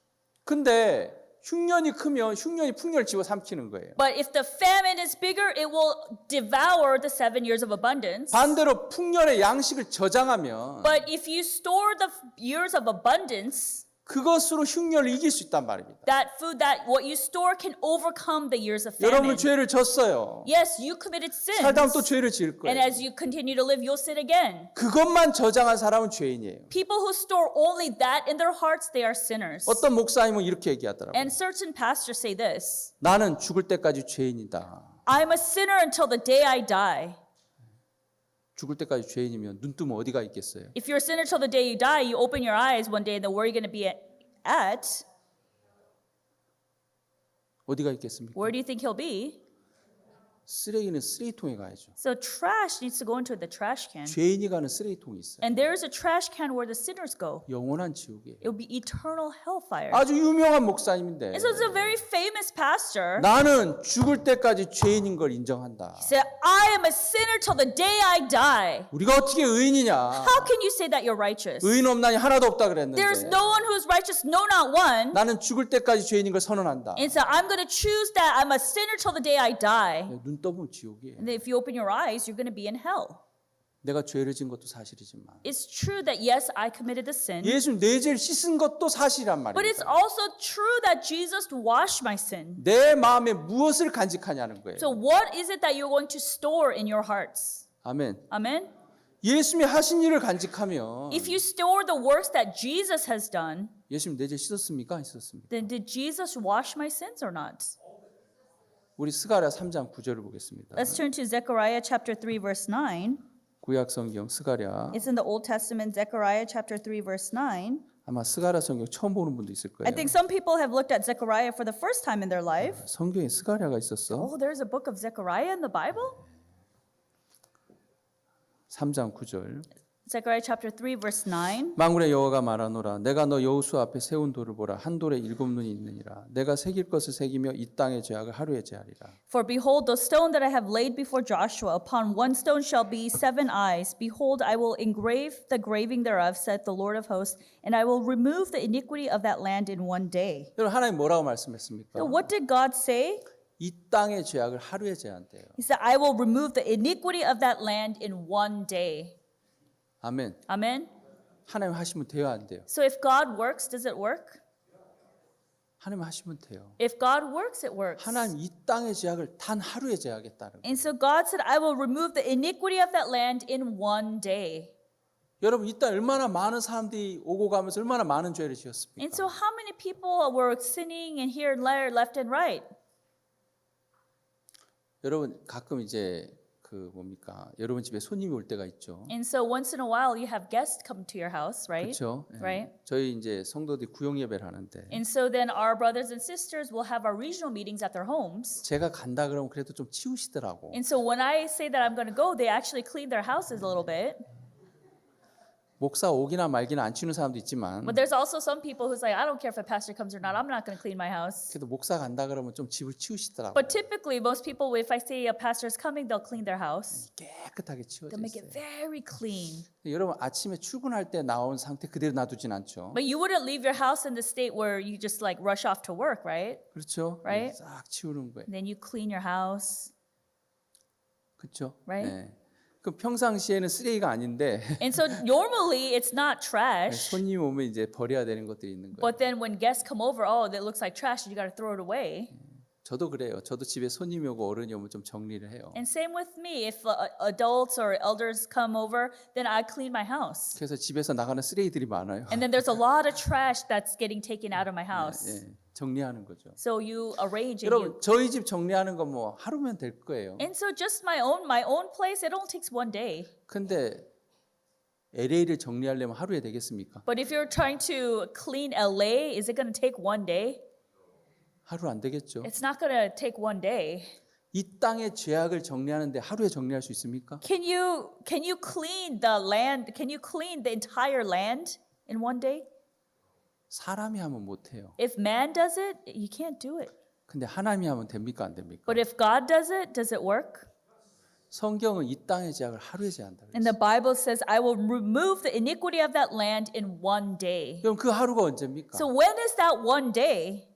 S2: 근데 흉년이 크면 흉년이 풍년을 집어삼키는 거예요.
S3: But if the famine is bigger, it will devour the 7 years of abundance.
S2: 반대로 풍년의 양식을 저장하면
S3: But if you store the years of abundance,
S2: 그것으로 흉년을 이길 수 있단 말입니다.
S3: that food, that what you store can overcome the years of
S2: 여러분
S3: famine.
S2: 죄를 졌어요.
S3: Yes, you committed sins.
S2: 살다 보면 또 죄를 지을
S3: And
S2: 거예요.
S3: as you continue to live, you'll sin again.
S2: 그것만 저장한 사람은 죄인이에요.
S3: People who store only that in their hearts, they are sinners.
S2: 어떤 목사님은 이렇게 얘기하더라고요.
S3: And certain pastors say this:
S2: 나는 죽을 때까지 죄인이다.
S3: I'm a sinner until the day I die.
S2: 죽을 때까지 죄인이면 눈 뜨면 어디가 있겠어요?
S3: If you're a sinner till the day you die, you open your eyes one day and then where are you going to be at?
S2: 어디가 있겠습니까?
S3: Where do you think he'll be?
S2: 쓰레기는 쓰레기통에 가야죠.
S3: So trash needs to go into the trash can.
S2: 죄인이 가는 쓰레기통이 있어요.
S3: And there is a trash can where the sinners go.
S2: 영원한 지옥이에요.
S3: It will be eternal hellfire.
S2: 아주 유명한 목사님인데
S3: And so it's a very famous pastor.
S2: 나는 죽을 때까지 죄인인 걸 인정한다.
S3: He said, I am a sinner till the day I die.
S2: 우리가 어떻게 의인이냐?
S3: How can you say that you're righteous?
S2: 의인 없나니 하나도 없다 그랬는데
S3: There's no one who is righteous, no, not one.
S2: 나는 죽을 때까지 죄인인 걸 선언한다.
S3: And so I'm going to choose that I'm a sinner till the day I die.
S2: 눈 떠보면 지옥이에요.
S3: And then if you open your eyes, you're going to be in hell.
S2: 내가 죄를 지은 것도 사실이지만
S3: It's true that yes, I committed the sin.
S2: 예수 내 죄를 씻은 것도 사실이란
S3: But it's
S2: 말입니다.
S3: also true that Jesus washed my sin.
S2: 내 마음에 무엇을 간직하냐는 거예요.
S3: So what is it that you're going to store in your hearts?
S2: 아멘.
S3: Amen?
S2: 예수님이 하신 일을 간직하면
S3: If you store the works that Jesus has done,
S2: 예수님 내 죄 씻었습니까? 안 씻었습니까?
S3: then did Jesus wash my sins or not?
S2: 우리 스가랴 3장 9절을 보겠습니다.
S3: Let's turn to Zechariah chapter 3 verse 9.
S2: 구약 성경 스가랴
S3: It's in the Old Testament, Zechariah chapter 3 verse 9.
S2: 아마 스가랴 성경 처음 보는 분도 있을
S3: I
S2: 거예요.
S3: think some people have looked at Zechariah for the first time in their life.
S2: 성경에 스가랴가 있었어.
S3: Oh, there's a book of Zechariah in the Bible?
S2: 3장 9절.
S3: Zechariah chapter 3, verse 9.
S2: 만군의 여호와가 말하노라 내가 너 여호수 앞에 세운 돌을 보라 한 돌에 7눈이 있느니라 내가 새길 것을 새기며 이 땅의 죄악을 하루에 제하리라.
S3: For behold, the stone that I have laid before Joshua, upon one stone shall be 7 eyes. Behold, I will engrave the graving thereof, saith the Lord of hosts, and I will remove the iniquity of that land in one day.
S2: 여러분 하나님 뭐라고 말씀했습니까?
S3: So what did God say?
S2: 이 땅의 죄악을 하루에 제한대요.
S3: He said, I will remove the iniquity of that land in one day.
S2: 아멘.
S3: Amen?
S2: 하나님 하시면 돼요, 안 돼요?
S3: So if God works, does it work?
S2: 하나님 하시면 돼요.
S3: If God works, it works.
S2: 하나님 이 땅의 죄악을 단 하루에 제하겠다는 거예요.
S3: And so God said, I will remove the iniquity of that land in one day.
S2: 여러분 이 땅에 얼마나 많은 사람들이 오고 가면서 얼마나 많은 죄를 지었습니까?
S3: And so how many people were sinning and here and there, left and right?
S2: 여러분 가끔 이제 그 뭡니까? 여러분 집에 손님이 올 때가 있죠.
S3: And so once in a while you have guests come to your house, right?
S2: 그렇죠?
S3: Right.
S2: 저희 이제 성도들이 구역 예배를 하는데
S3: And so then our brothers and sisters will have our regional meetings at their homes.
S2: 제가 간다 그러면 그래도 좀 치우시더라고.
S3: And so when I say that I'm going to go, they actually clean their houses a little bit.
S2: 목사 오기나 말기나 안 치우는 사람도 있지만
S3: But there's also some people who's like, I don't care if the pastor comes or not. I'm not going to clean my house.
S2: 그래도 목사 간다 그러면 좀 집을 치우시더라고.
S3: But typically, most people, if I say a pastor is coming, they'll clean their house.
S2: 깨끗하게 치워져
S3: They'll make it
S2: 있어요.
S3: very clean.
S2: 여러분 아침에 출근할 때 나온 상태 그대로 놔두진 않죠.
S3: But you wouldn't leave your house in the state where you just like rush off to work, right?
S2: 그렇죠?
S3: Right.
S2: 싹 치우는 거예요.
S3: Then you clean your house.
S2: 그렇죠?
S3: Right.
S2: 네. 그 평상시에는 쓰레기가 아닌데
S3: And so normally it's not trash.
S2: 손님 오면 이제 버려야 되는 것들이 있는 거예요.
S3: But then when guests come over, oh, that looks like trash, you got to throw it away.
S2: 저도 그래요. 저도 집에 손님이 오고 어른이 오면 좀 정리를 해요.
S3: And same with me. If adults or elders come over, then I clean my house.
S2: 그래서 집에서 나가는 쓰레기들이 많아요.
S3: And then there's a lot of trash that's getting taken out of my house.
S2: 예, 정리하는 거죠.
S3: So you arrange and you.
S2: 여러분 저희 집 정리하는 거 뭐 하루면 될 거예요.
S3: And so just my own place, it only takes one day.
S2: 근데 LA를 정리하려면 하루에 되겠습니까?
S3: But if you're trying to clean LA, is it going to take one day?
S2: 하루 안 되겠죠.
S3: It's not going to take one day.
S2: 이 땅의 죄악을 정리하는데 하루에 정리할 수 있습니까?
S3: Can you clean the land? Can you clean the entire land in one day?
S2: 사람이 하면 못 해요.
S3: If man does it, you can't do it.
S2: 근데 하나님이 하면 됩니까 안 됩니까?
S3: But if God does it work?
S2: 성경은 이 땅의 죄악을 하루에 제한다.
S3: And the Bible says, I will remove the iniquity of that land in one day.
S2: 그럼 그 하루가 언제입니까?
S3: So when is that one day?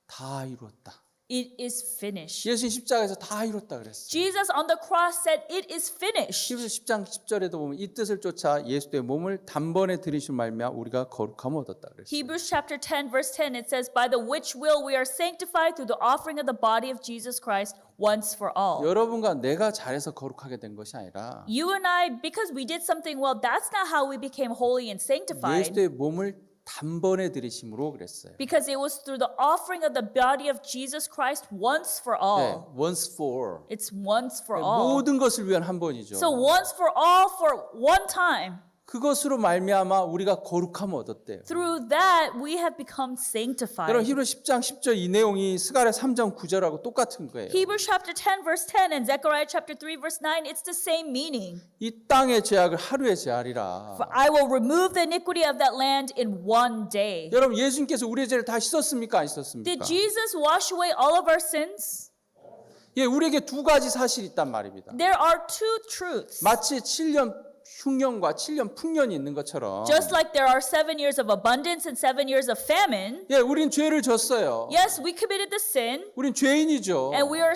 S2: 다 이뤘다.
S3: It is finished.
S2: 예수님 십자가에서 다 이뤘다 그랬어요.
S3: Jesus on the cross said, it is finished.
S2: 히브리서 10장 10절에도 보면 이 뜻을 쫓아 예수의 몸을 단번에 들이신 말미암아 우리가 거룩함을 얻었다 그랬어요.
S3: Hebrews chapter 10 verse 10 it says by the which will we are sanctified through the offering of the body of Jesus Christ once for all.
S2: 여러분과 내가 잘해서 거룩하게 된 것이 아니라
S3: You and I, because we did something well, that's not how we became holy and sanctified.
S2: 예수의 몸을 단번에 들이심으로 그랬어요.
S3: Because it was through the offering of the body of Jesus Christ once for
S2: 네,
S3: all.
S2: once for
S3: It's once for all.
S2: 모든 것을 위한 한 번이죠.
S3: So once for all for one time.
S2: 그것으로 말미암아 우리가 거룩함을 얻었대요.
S3: Through that we have become
S2: 여러분
S3: sanctified.
S2: 히브리서 10장 10절 이 내용이 스가랴 3장 9절하고 똑같은 거예요.
S3: Hebrews chapter 10 verse 10 and Zechariah chapter 3 verse 9, it's the same meaning.
S2: 이 땅의 죄악을 하루에 제하리라.
S3: For I will remove the iniquity of that land in one day.
S2: 여러분 예수님께서 우리의 죄를 다 씻었습니까? 안 씻었습니까?
S3: Did Jesus wash away all of our sins?
S2: 예, 우리에게 두 가지 사실이 있단 말입니다.
S3: There are two truths.
S2: 마치 7년 흉년과 7년 풍년이 있는 것처럼
S3: Just like there are 7 years of abundance and 7 years of famine.
S2: 예, 우린 죄를 졌어요.
S3: Yes, we committed the sin
S2: 우린 죄인이죠.
S3: and we are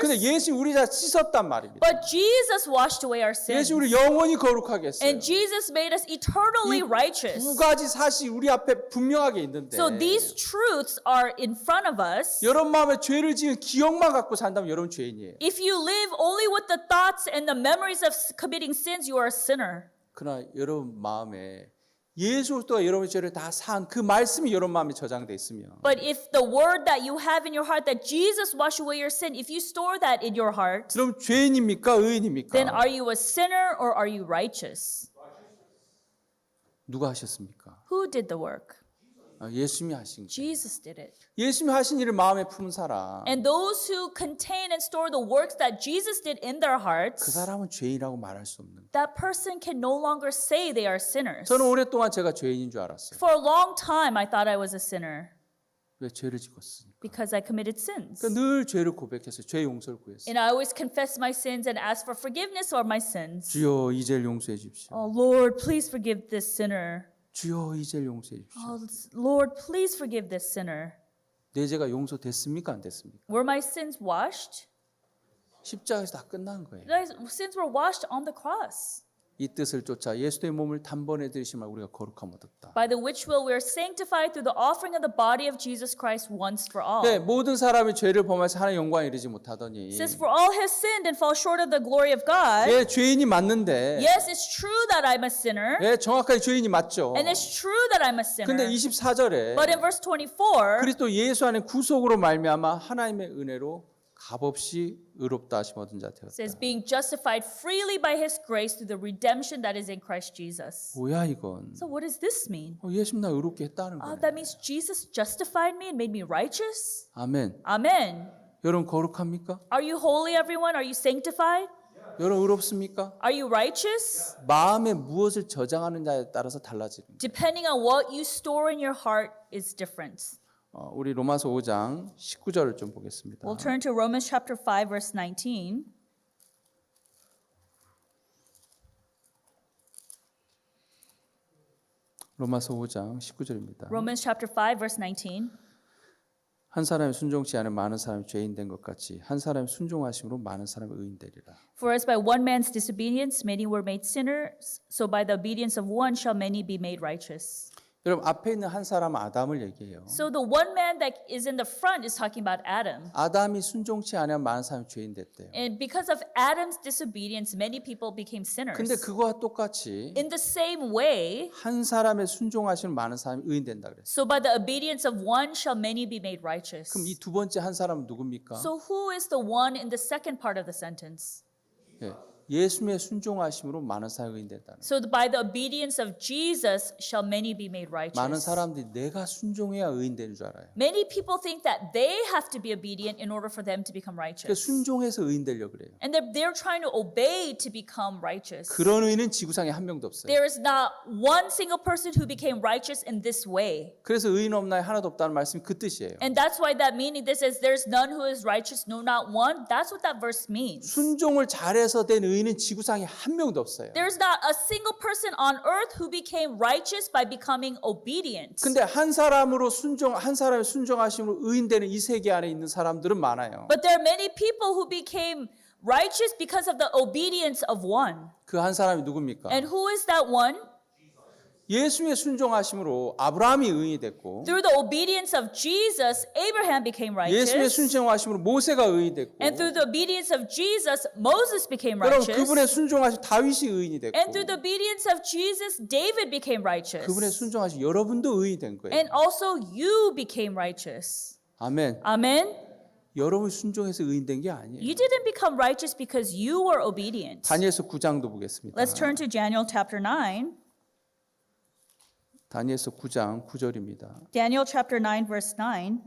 S2: 근데
S3: sinners.
S2: 예수님 우리 다 씻었단 말입니다.
S3: But Jesus washed away our sins.
S2: 예수 우리 영원히 거룩하게 했어요.
S3: And Jesus made us eternally
S2: 두
S3: righteous.
S2: 가지 사실이 우리 앞에 분명하게 있는데
S3: So these truths are in front of us.
S2: 여러분 마음에 죄를 지은 기억만 갖고 산다면 여러분 죄인이에요.
S3: If you live only with the thoughts and the memories of committing sins, you are a sinner.
S2: 그러나 여러분 마음에 예수 그리스도가 여러분의 죄를 다 사한 그 말씀이 여러분 마음에 저장돼 있으면
S3: But if the word that you have in your heart that Jesus washed away your sin, if you store that in your heart,
S2: 그럼 죄인입니까? 의인입니까?
S3: then are you a sinner or are you righteous?
S2: 누가 하셨습니까?
S3: Who did the work?
S2: 예수님이 하신 거예요.
S3: Jesus did it.
S2: 예수님이 하신 일을 마음에 품은 사람,
S3: And those who contain and store the works that Jesus did in their
S2: 그
S3: hearts,
S2: 사람은 죄인이라고 말할 수 없는 거예요.
S3: that person can no longer say they are sinners.
S2: 저는 오랫동안 제가 죄인인 줄 알았어요.
S3: For a long time, I thought I was a sinner
S2: 왜 죄를 짓었으니까.
S3: because I committed sins.
S2: 그러니까 늘 죄를 고백했어요. 죄 용서를 구했어요.
S3: And I always confessed my sins and asked for forgiveness for my sins.
S2: 주여 이 죄를 용서해 주십시오.
S3: Oh, Lord, please forgive this sinner.
S2: 주여 이 죄를 용서해 주십시오.
S3: Oh, Lord, please forgive this sinner.
S2: 내 죄가 용서됐습니까? 안 됐습니까?
S3: Were my sins washed?
S2: 십자가에서 다 끝난 거예요.
S3: My sins were washed on the cross.
S2: 이 뜻을 쫓아 예수의 몸을 단번에 들이시면 우리가 거룩함 얻었다.
S3: By the which will we are sanctified through the offering of the body of Jesus Christ once for all.
S2: 네, 모든 사람이 죄를 범해서 하나님의 영광에 이르지 못하더니
S3: Since for all have sinned and fall short of the glory of God,
S2: 예, 죄인이 맞는데
S3: yes, it's true that I'm a sinner,
S2: 예, 정확하게 죄인이 맞죠.
S3: and it's true that I'm a sinner.
S2: 근데 24절에
S3: But in verse 24,
S2: 그리스도 예수 안에 구속으로 말미암아 하나님의 은혜로 값없이 의롭다 하심 얻은 자 되었다.
S3: says being justified freely by his grace through the redemption that is in Christ Jesus.
S2: 뭐야 이건?
S3: So what does this mean?
S2: 예수님 나 의롭게 했다는 거예요.
S3: That means Jesus justified me and made me righteous?
S2: 아멘.
S3: Amen.
S2: 여러분 거룩합니까?
S3: Are you holy, everyone? Are you sanctified?
S2: 여러분 의롭습니까?
S3: Are you righteous?
S2: 마음에 무엇을 저장하느냐에 따라서 달라지는 거예요.
S3: Depending on what you store in your heart is different.
S2: 우리 로마서 5장 19절을 좀 보겠습니다.
S3: We'll turn to Romans chapter 5 verse 19.
S2: 로마서 5장 19절입니다.
S3: Romans chapter 5 verse 19.
S2: 한 사람이 순종치 않은 많은 사람이 죄인 된 것 같이 한 사람이 순종하심으로 많은 사람이 의인 되리라.
S3: For as by one man's disobedience many were made sinners, so by the obedience of one shall many be made righteous.
S2: 여러분 앞에 있는 한 사람은 아담을 얘기해요.
S3: So the one man that is in the front is talking about Adam.
S2: 아담이 순종치 않으면 많은 사람이 죄인 됐대요.
S3: And because of Adam's disobedience, many people became sinners.
S2: 근데 그거와 똑같이
S3: In the same way,
S2: 한 사람의 순종하시면 많은 사람이 의인 된다 그랬어요.
S3: so by the obedience of one shall many be made righteous.
S2: 그럼 이 두 번째 한 사람은 누굽니까?
S3: So who is the one in the second part of the sentence?
S2: 예, 예수님의 순종하심으로 많은 사람이 의인 된다는 거예요.
S3: So by the obedience of Jesus shall many be made
S2: 많은
S3: righteous.
S2: 사람들이 내가 순종해야 의인 되는 줄 알아요.
S3: Many people think that they have to be obedient in order for them to become
S2: 그러니까
S3: righteous.
S2: 순종해서 의인 되려고 그래요.
S3: And they're trying to obey to become righteous.
S2: 그런 의인은 지구상에 한 명도 없어요.
S3: There is not one single person who became righteous in this way.
S2: 그래서 의인 없나요? 하나도 없다는 말씀이 그 뜻이에요.
S3: And that's why that meaning this says there's none who is righteous, no not one. That's what that verse means.
S2: 순종을 잘해서 된 의인은 지구상에 한 명도 없어요.
S3: There's not a single person on earth who became righteous by becoming obedient.
S2: 근데 한 사람의 순종하심으로 의인되는 이 세계 안에 있는 사람들은 많아요.
S3: But there are many people who became righteous because of the obedience of one.
S2: 그 한 사람이 누굽니까?
S3: And who is that one?
S2: 예수님의 순종하심으로 아브라함이 의인이 됐고
S3: Through the obedience of Jesus, Abraham became
S2: 예수님의
S3: righteous.
S2: 순종하심으로 모세가 의인이 됐고
S3: And through the obedience of Jesus, Moses became
S2: 여러분
S3: righteous.
S2: 그분의 순종하심 다윗이 의인이 됐고
S3: And through the obedience of Jesus, David became righteous.
S2: 그분의 순종하심 여러분도 의인이 된 거예요.
S3: And also you became righteous.
S2: 아멘.
S3: Amen.
S2: 여러분이 순종해서 의인 된 게 아니에요.
S3: You didn't become righteous because you were obedient.
S2: 다니엘서 9장도 보겠습니다.
S3: Let's turn to Daniel chapter 9.
S2: 다니엘서 9장 9절입니다.
S3: Daniel chapter 9 verse 9.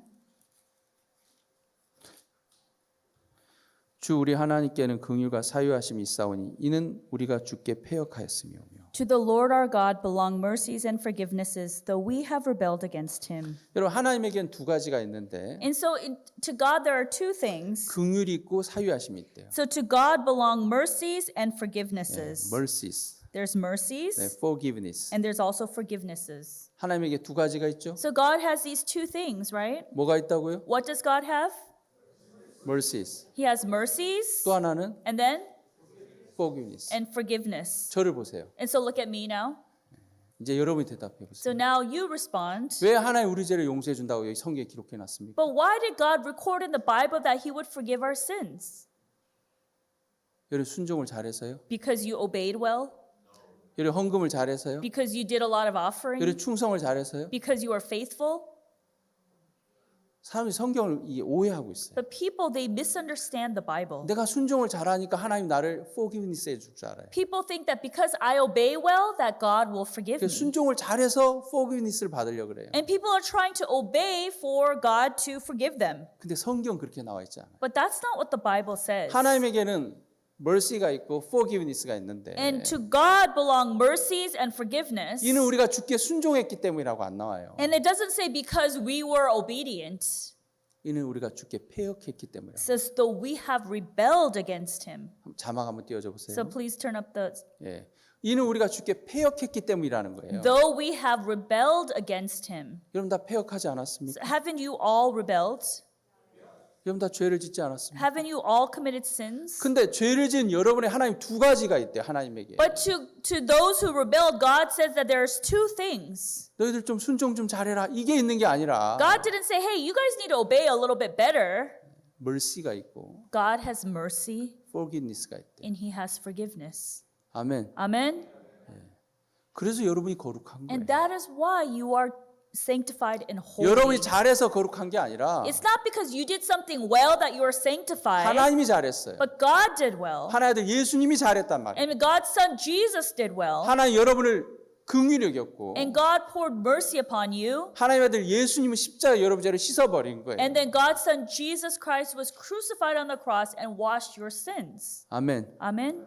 S2: 주 우리 하나님께는 긍휼과 사유하심이 있사오니 이는 우리가 주께 패역하였으며
S3: To the Lord our God belong mercies and forgivenesses, though we have rebelled against him.
S2: 여러분 하나님에겐 두 가지가 있는데
S3: And so to God there are two things.
S2: 긍휼이 있고 사유하심이 있대요.
S3: So to God belong mercies and forgivenesses.
S2: mercies,
S3: There's mercies
S2: forgiveness.
S3: and there's also forgivenesses.
S2: 하나님에게 두 가지가 있죠.
S3: So God has these two things, right?
S2: 뭐가 있다고요?
S3: What does God have?
S2: mercies.
S3: He has mercies
S2: 또 하나는
S3: and then
S2: forgiveness.
S3: and forgiveness.
S2: 저를 보세요.
S3: And so look at me now.
S2: 이제 여러분이 대답해
S3: So
S2: 보세요.
S3: now you respond.
S2: 왜 하나님 우리 죄를 용서해 준다고 여기 성경에 기록해 놨습니까?
S3: But why did God record in the Bible that he would forgive our sins?
S2: 여러분 순종을 잘해서요?
S3: Because you obeyed well?
S2: 여러분 헌금을 잘해서요?
S3: Because you did a lot of offering?
S2: 여러분 충성을 잘해서요?
S3: Because you are faithful?
S2: 사람이 성경을 오해하고 있어요.
S3: But people, they misunderstand the Bible.
S2: 내가 순종을 잘하니까 하나님 나를 forgiveness 해줄 줄 알아요.
S3: People think that because I obey well, that God will forgive me.
S2: 순종을 잘해서 forgiveness를 받으려고 그래요.
S3: And people are trying to obey for God to forgive them.
S2: 근데 성경 그렇게 나와 있지 않아요.
S3: But that's not what the Bible says.
S2: 하나님에게는 mercy가 있고 forgiveness가 있는데
S3: And to God belong mercies and forgiveness.
S2: 이는 우리가 주께 순종했기 때문이라고 안 나와요.
S3: And it doesn't say because we were obedient.
S2: 이는 우리가 주께 패역했기 때문이에요.
S3: It says though we have rebelled against him.
S2: 자막 한번 띄워줘 보세요.
S3: So please turn up the
S2: 예. 이는 우리가 주께 패역했기 때문이라는 거예요.
S3: though we have rebelled against him.
S2: 여러분 다 패역하지 않았습니까?
S3: Haven't you all rebelled?
S2: 여러분 다 죄를 짓지 않았습니까?
S3: Haven't you all committed sins?
S2: 근데 죄를 지은 여러분의 하나님 두 가지가 있대요. 하나님에게.
S3: But to those who rebelled, God says that there's two things.
S2: 너희들 좀 순종 좀 잘해라. 이게 있는 게 아니라
S3: God didn't say, hey, you guys need to obey a little bit better.
S2: mercy가 있고
S3: God has mercy
S2: forgiveness가 있대.
S3: and he has forgiveness.
S2: 아멘.
S3: Amen?
S2: 그래서 여러분이 거룩한 거예요.
S3: And that is why you are sanctified and holy.
S2: 여러분이 잘해서 거룩한 게 아니라
S3: It's not because you did something well that you are sanctified,
S2: 하나님이 잘했어요.
S3: but God did well.
S2: 하나님 아들 예수님이 잘했단 말이에요.
S3: And God's son Jesus did well.
S2: 하나님 여러분을 긍휼히 여겼고
S3: And God poured mercy upon you.
S2: 하나님 아들 예수님은 십자가 여러분 죄를 씻어버린 거예요.
S3: And then God's son Jesus Christ was crucified on the cross and washed your sins.
S2: 아멘.
S3: Amen?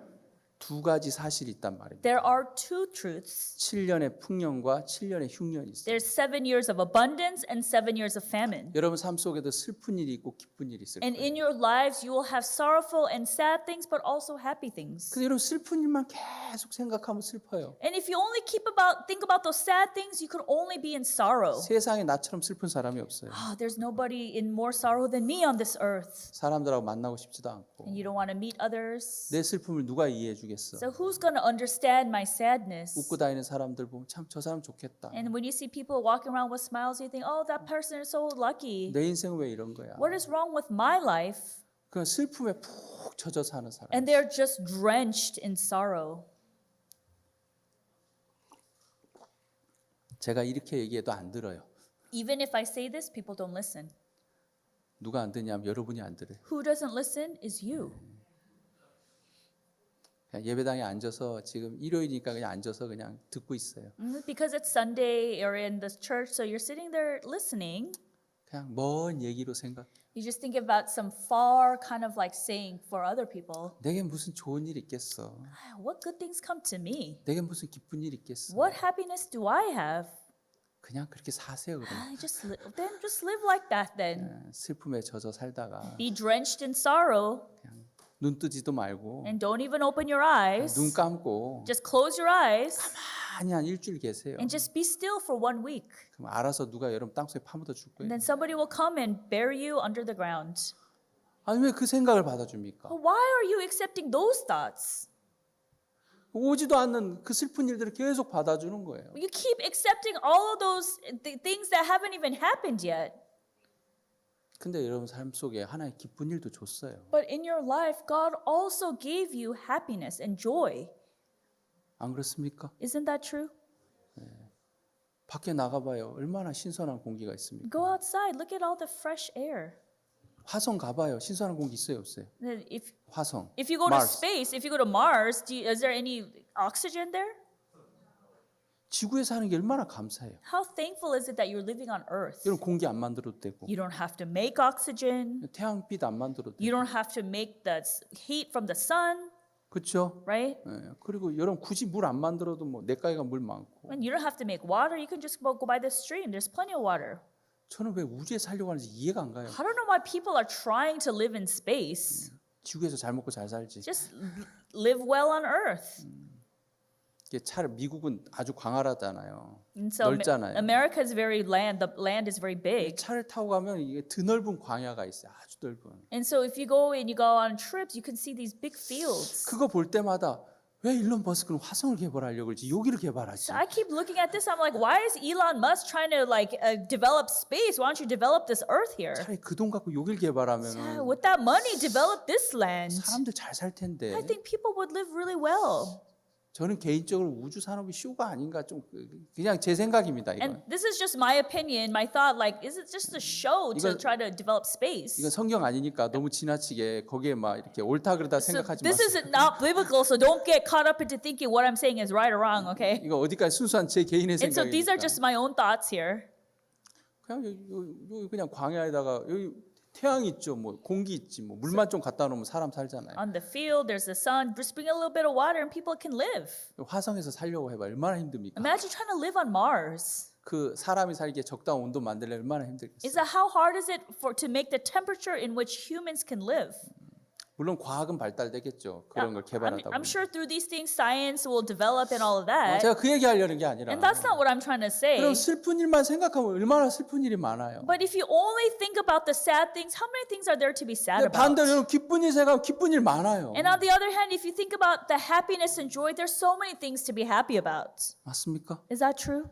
S2: 두 가지 사실이 있단 말입니다.
S3: There are two truths.
S2: 7년의 풍년과 7년의 흉년이 있어요.
S3: There's 7 years of abundance and 7 years of famine.
S2: 여러분 삶 속에도 슬픈 일이 있고 기쁜 일이 있을
S3: And
S2: 거예요.
S3: in your lives, you will have sorrowful and sad things, but also happy things.
S2: 근데 여러분 슬픈 일만 계속 생각하면 슬퍼요.
S3: And if you only think about those sad things, you could only be in sorrow.
S2: 세상에 나처럼 슬픈 사람이 없어요.
S3: Oh, there's nobody in more sorrow than me on this earth.
S2: 사람들하고 만나고 싶지도 않고
S3: And you don't want to meet others.
S2: 내 슬픔을 누가 이해해 주겠어.
S3: So who's going to understand my sadness?
S2: 웃고 다니는 사람들 보면 참 저 사람 좋겠다.
S3: And when you see people walking around with smiles, you think, oh, that person is so lucky.
S2: 내 인생 왜 이런 거야?
S3: What is wrong with my life?
S2: 그 슬픔에 푹 젖어 사는 사람.
S3: And they're just drenched in sorrow.
S2: 제가 이렇게 얘기해도 안 들어요.
S3: Even if I say this, people don't listen.
S2: 누가 안 듣냐면 여러분이 안 들어요.
S3: Who doesn't listen is you.
S2: 그냥 예배당에 앉아서 지금 일요일이니까 그냥 앉아서 그냥 듣고 있어요.
S3: Because it's Sunday or in the church, so you're sitting there listening.
S2: 그냥 먼 얘기로 생각.
S3: You just think about some far kind of like saying for other people,
S2: 내게 무슨 좋은 일 있겠어.
S3: what good things come to me?
S2: 내게 무슨 기쁜 일 있겠어.
S3: What happiness do I have?
S2: 그냥 그렇게 사세요 그럼.
S3: Then just live like that then.
S2: 슬픔에 젖어 살다가
S3: Be drenched in sorrow
S2: 그냥 눈 뜨지도 말고
S3: and don't even open your eyes.
S2: 눈 감고
S3: Just close your eyes
S2: 가만히 한 일주일 계세요.
S3: and just be still for 1 week.
S2: 그럼 알아서 누가 여러분 땅속에 파묻어 줄
S3: And
S2: 거예요.
S3: then somebody will come and bury you under the ground.
S2: 아니 왜 그 생각을 받아줍니까?
S3: But why are you accepting those thoughts?
S2: 오지도 않는 그 슬픈 일들을 계속 받아주는 거예요.
S3: You keep accepting all of those things that haven't even happened yet.
S2: 근데 여러분 삶 속에 하나의 기쁜 일도 줬어요.
S3: But in your life, God also gave you happiness and joy.
S2: 안 그렇습니까?
S3: Isn't that true?
S2: 밖에 나가봐요. 얼마나 신선한 공기가 있습니까?
S3: Go outside, look at all the fresh air.
S2: 화성 가봐요. 신선한 공기 있어요, 없어요?
S3: If
S2: 화성.
S3: you go to
S2: Mars.
S3: space, if you go to Mars, is there any oxygen there?
S2: 지구에 사는 게 얼마나 감사해요.
S3: How thankful is it that you're living on Earth?
S2: 여러분 공기 안 만들어도 되고
S3: You don't have to make oxygen.
S2: 태양빛 안 만들어도
S3: You
S2: 되고
S3: don't have to make the heat from the sun,
S2: 그렇죠?
S3: right?
S2: 그리고 여러분 굳이 물 안 만들어도 뭐 내과에가 물 많고
S3: And you don't have to make water. You can just go by the stream. There's plenty of water.
S2: 저는 왜 우주에 살려고 하는지 이해가 안 가요.
S3: I don't know why people are trying to live in space.
S2: 지구에서 잘 먹고 잘 살지.
S3: Just live well on Earth.
S2: 이게 차라리 미국은 아주 광활하잖아요.
S3: And so
S2: 넓잖아요.
S3: America is very the land is very big.
S2: 차를 타고 가면 이게 드넓은 광야가 있어요. 아주 넓은.
S3: And so if you go and you go on trips, you can see these big fields.
S2: 그거 볼 때마다 왜 일론 머스크는 화성을 개발하려고 그러지? 여기를 개발하지.
S3: So I keep looking at this. I'm like, why is Elon Musk trying to develop space? Why don't you develop this Earth here?
S2: 차라리 그 돈 갖고 여길 개발하면
S3: With that money, develop this land.
S2: 사람들 잘 살 텐데.
S3: I think people would live really well.
S2: 저는 개인적으로 우주 산업이 쇼가 아닌가 좀 그냥 제 생각입니다.
S3: And
S2: 이건.
S3: this is just my opinion, my thought. Like, is it just a show to
S2: 이건-
S3: try to develop space?
S2: 이건 성경 아니니까 너무 지나치게 거기에 막 이렇게 옳다 그르다
S3: So
S2: 생각하지
S3: this
S2: 마세요.
S3: is not biblical, so don't get caught up into thinking what I'm saying is right or wrong, okay?
S2: 이거 어디까지 순수한 제 개인의
S3: And so these are
S2: 생각이니까.
S3: just my own thoughts here.
S2: 그냥 여기 그냥 광야에다가 여기 태양이 있죠, 뭐 공기 있지, 뭐 물만 좀 갖다 놓으면 사람 살잖아요.
S3: On the field, there's the sun. Just bring a little bit of water and people can live.
S2: 화성에서 살려고 해봐 얼마나 힘듭니까?
S3: Imagine trying to live on Mars.
S2: 그 사람이 살기에 적당한 온도 만들려 얼마나
S3: Is
S2: 힘들겠어요.
S3: that how hard is it to make the temperature in which humans can live?
S2: 물론 과학은 발달되겠죠. 그런 걸 개발하다
S3: I'm
S2: 보면.
S3: sure through these things, science will develop and all of that.
S2: 제가 그 얘기하려는 게 아니라.
S3: And that's not what I'm trying to say.
S2: 그럼 슬픈 일만 생각하면 얼마나 슬픈 일이 많아요.
S3: But if you only think about the sad things, how many things are there to be sad about?
S2: 반대로 여러분 기쁜 일 생각하면 기쁜 일 많아요.
S3: And on the other hand, if you think about the happiness and joy, there's so many things to be happy about.
S2: 맞습니까?
S3: Is that true?